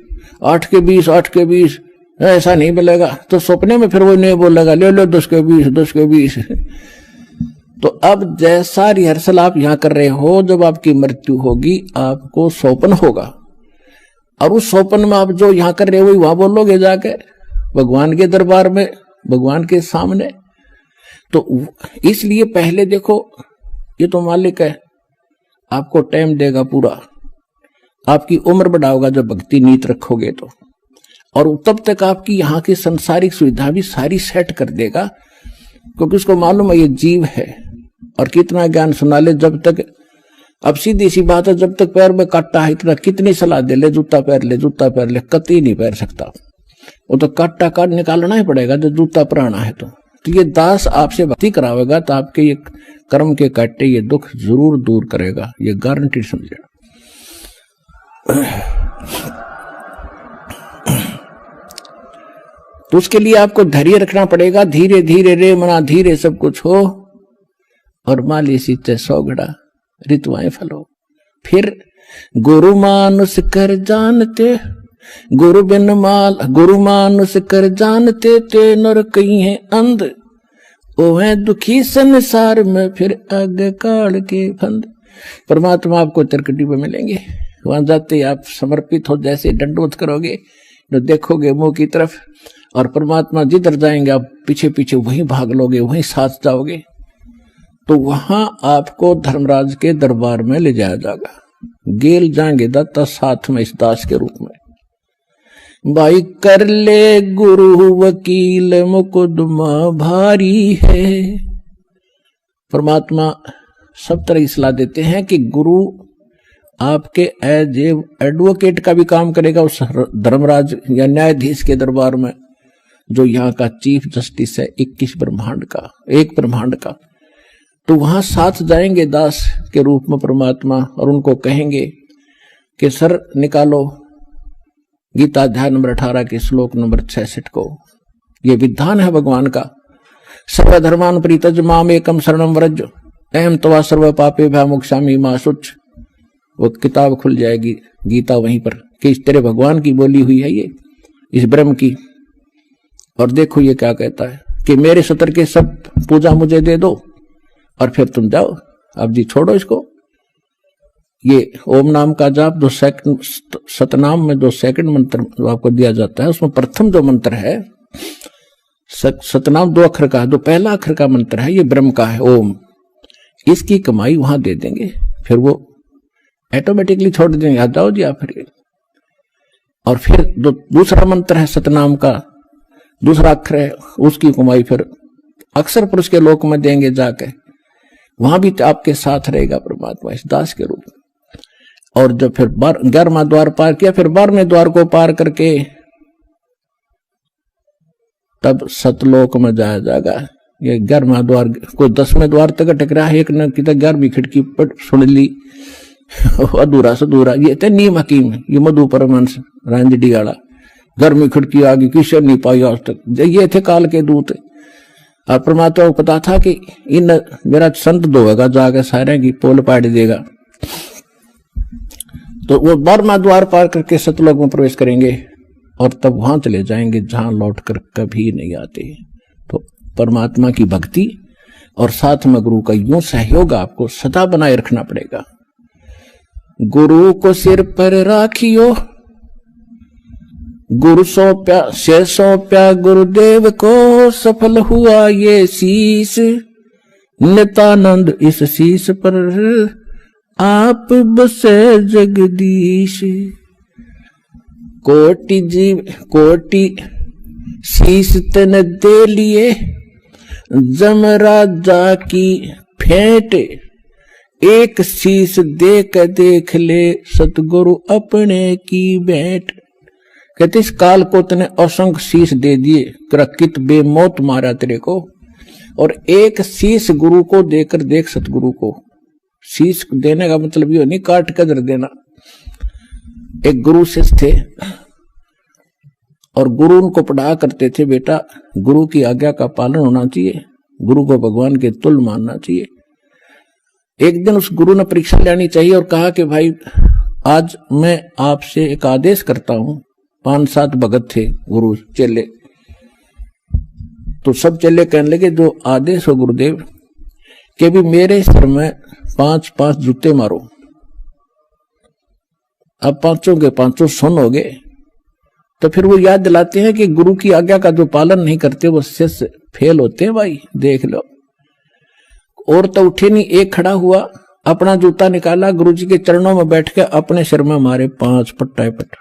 Speaker 1: 8 के 20, 8 के 20, ऐसा नहीं मिलेगा। तो सपने में फिर वो नहीं बोलेगा ले लो 10 के 20, 10 के 20। तो अब जैसा रिहर्सल आप यहां कर रहे हो, जब आपकी मृत्यु होगी आपको स्वप्न होगा, और उस स्वप्न में आप जो यहां कर रहे हो वही वहां बोलोगे जाके भगवान के दरबार में, भगवान के सामने। तो इसलिए पहले देखो, ये तो मालिक है, आपको टाइम देगा पूरा, आपकी उम्र बढ़ाओगा जब भक्ति नीत रखोगे तो, और तब तक आपकी यहाँ की संसारिक सुविधा भी सारी सेट कर देगा, क्योंकि उसको मालूम है ये जीव है। और कितना ज्ञान सुना ले जब तक, अब सीधी सी बात है, जब तक पैर में काटा है इतना कितनी सलाह दे ले जूता पहन ले, जूता पहन ले, कतई नहीं पहन सकता। वो तो काटा काट निकालना ही पड़ेगा जब जूता पुराना है। तो ये दास आपसे भक्ति करावेगा तो आपके ये कर्म के काटे ये दुख जरूर दूर करेगा, ये गारंटी समझे। तो उसके लिए आपको धैर्य रखना पड़ेगा। धीरे धीरे रे मना धीरे सब कुछ हो, और माली सीते 100 घड़ा ऋतुआएं फलो। फिर गुरु मानुष कर जानते, गुरु बिन माल, गुरु मानुष कर जानते ते नर कहीं है अंध, ओ है दुखी संसार में फिर आगे काल के फंद। परमात्मा आपको तिरकटी में मिलेंगे, वहां जाते आप समर्पित हो, जैसे दंडवत करोगे तो देखोगे मुंह की तरफ, और परमात्मा जिधर जाएंगे आप पीछे पीछे वहीं भाग लोगे, वहीं साथ जाओगे। तो वहां आपको धर्मराज के दरबार में ले जाया जाएगा, गेल जाएंगे दाता साथ में इस दास के रूप में। भाई कर ले गुरु वकील मुकदमा भारी है। परमात्मा सब तरह की सलाह देते हैं कि गुरु आपके एज एडवोकेट का भी काम करेगा उस धर्मराज या न्यायाधीश के दरबार में, जो यहाँ का चीफ जस्टिस है 21 ब्रह्मांड का, एक ब्रह्मांड का। तो वहां साथ जाएंगे दास के रूप में परमात्मा, और उनको कहेंगे कि सर निकालो गीता अध्याय नंबर 18 के श्लोक नंबर 66 को। ये विधान है भगवान का, सर्वधर्मान परित्यज माम एकम शरणम व्रज अहम तवा सर्व पापे भयमुक्षामि मा शुच। वो किताब खुल जाएगी गीता वहीं पर कि इस तेरे भगवान की बोली हुई है ये, इस ब्रह्म की। और देखो ये क्या कहता है कि मेरे सत्र के सब पूजा मुझे दे दो और फिर तुम जाओ, अब जी छोड़ो इसको। ये ओम नाम का जाप जो सतनाम में जो सेकंड मंत्र आपको दिया जाता है, उसमें प्रथम जो मंत्र है सतनाम 2 अक्षर का, जो पहला अक्षर का मंत्र है ये ब्रह्म का है ओम। इसकी कमाई वहां दे देंगे, फिर वो ऑटोमेटिकली छोड़ देंगे, आ जाओ जी आप फिर। और फिर जो दूसरा मंत्र है सतनाम का दूसरा अक्षर है, उसकी कमाई फिर अक्षर पुरुष के लोक में देंगे जाके, वहां भी आपके साथ रहेगा परमात्मा इस दास के रूप में। और जब फिर 11वां द्वार पार किया, फिर 12वें द्वार को पार करके तब सतलोक में जाया जाएगा। ये 11वां द्वार कोई 10वें द्वार तक अटक रहा है, एक न की 11वीं खिड़की पर सुन ली अधूरा सधूरा। ये थे नीम हकीम, ये मधु परमहंस रांझडी वाला, 11वीं खिड़की आगे किसी नहीं पाई आज तक। ये थे काल के दूत, और परमात्मा को पता था कि इन मेरा संत धोएगा जाके सारे की पोल पाड़ देगा। तो वो 12वां द्वार पार करके सतलोक में प्रवेश करेंगे और तब वहां चले जाएंगे जहां लौटकर कभी नहीं आते। तो परमात्मा की भक्ति और साथ में गुरु का यूं सहयोग आपको सदा बनाए रखना पड़ेगा। गुरु को सिर पर राखियो, गुरु सौंप्या से सौंप्या गुरुदेव को, सफल हुआ ये शीश नित्यानंद इस शीश पर आप बसे जगदीश। कोटि जीव कोटि शीश तन दे लिए, जमराजा की फेंट एक शीश देख ले, सतगुरु अपने की भेंट। कहते इस काल को तने असंख्य शीश दे दिए, कित बेमौत मारा तेरे को, और एक शीश गुरु को देकर देख सतगुरु को। शीश देने का मतलब ये नहीं काट कर देना। एक गुरु शिष्य थे, और गुरु उनको पढ़ा करते थे, बेटा गुरु की आज्ञा का पालन होना चाहिए, गुरु को भगवान के तुल्य मानना चाहिए। एक दिन उस गुरु ने परीक्षा लेनी चाहिए और कहा कि भाई आज मैं आपसे एक आदेश करता हूं। 5-7 भगत थे गुरु चेले, तो सब चेले कहने लगे जो आदेश हो गुरुदेव कि भी मेरे सिर में 5-5 जूते मारो। अब 5 के 5 सुन हो गए। तो फिर वो याद दिलाते हैं कि गुरु की आज्ञा का जो पालन नहीं करते वो शिष्य फेल होते हैं। भाई देख लो, और तो उठे नहीं, एक खड़ा हुआ, अपना जूता निकाला, गुरुजी के चरणों में बैठ के अपने सिर में मारे 5 पट्टा पट।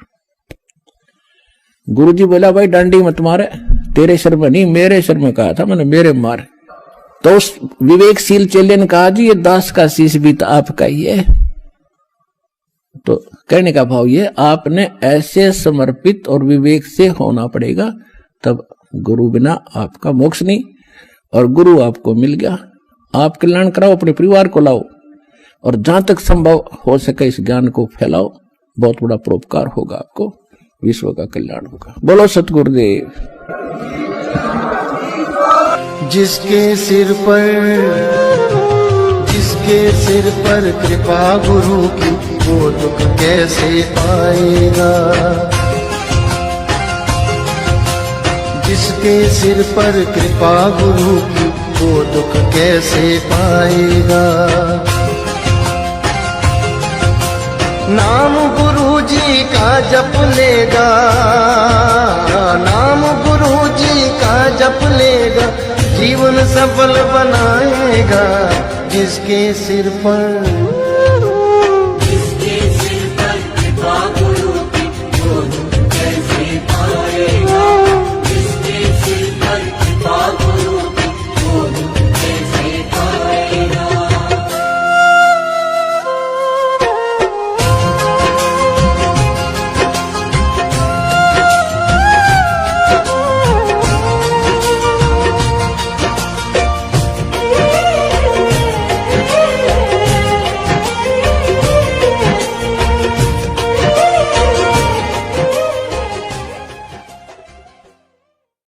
Speaker 1: गुरुजी बोला भाई डांडी मत मारे, तेरे सिर में नहीं मेरे सिर में कहा था मैंने, मेरे मारे। तो उस विवेकशील चेले ने कहा जी ये दास का शीश भी तो आपका ही है। तो कहने का भाव ये, आपने ऐसे समर्पित और विवेक से होना पड़ेगा, तब गुरु बिना आपका मोक्ष नहीं। और गुरु आपको मिल गया, आप कल्याण कराओ, अपने परिवार को लाओ और जहां तक संभव हो सके इस ज्ञान को फैलाओ, बहुत बड़ा परोपकार होगा, आपको विश्व का कल्याण होगा। बोलो सतगुरुदेव।
Speaker 3: जिसके सिर पर कृपा गुरु की, वो दुख कैसे पाएगा। जिसके सिर पर कृपा गुरु की, वो दुख कैसे पाएगा। नाम गुरु जी का जप लेगा, नाम गुरु जी का जप लेगा, जीवन सफल बनाएगा। जिसके सिर पर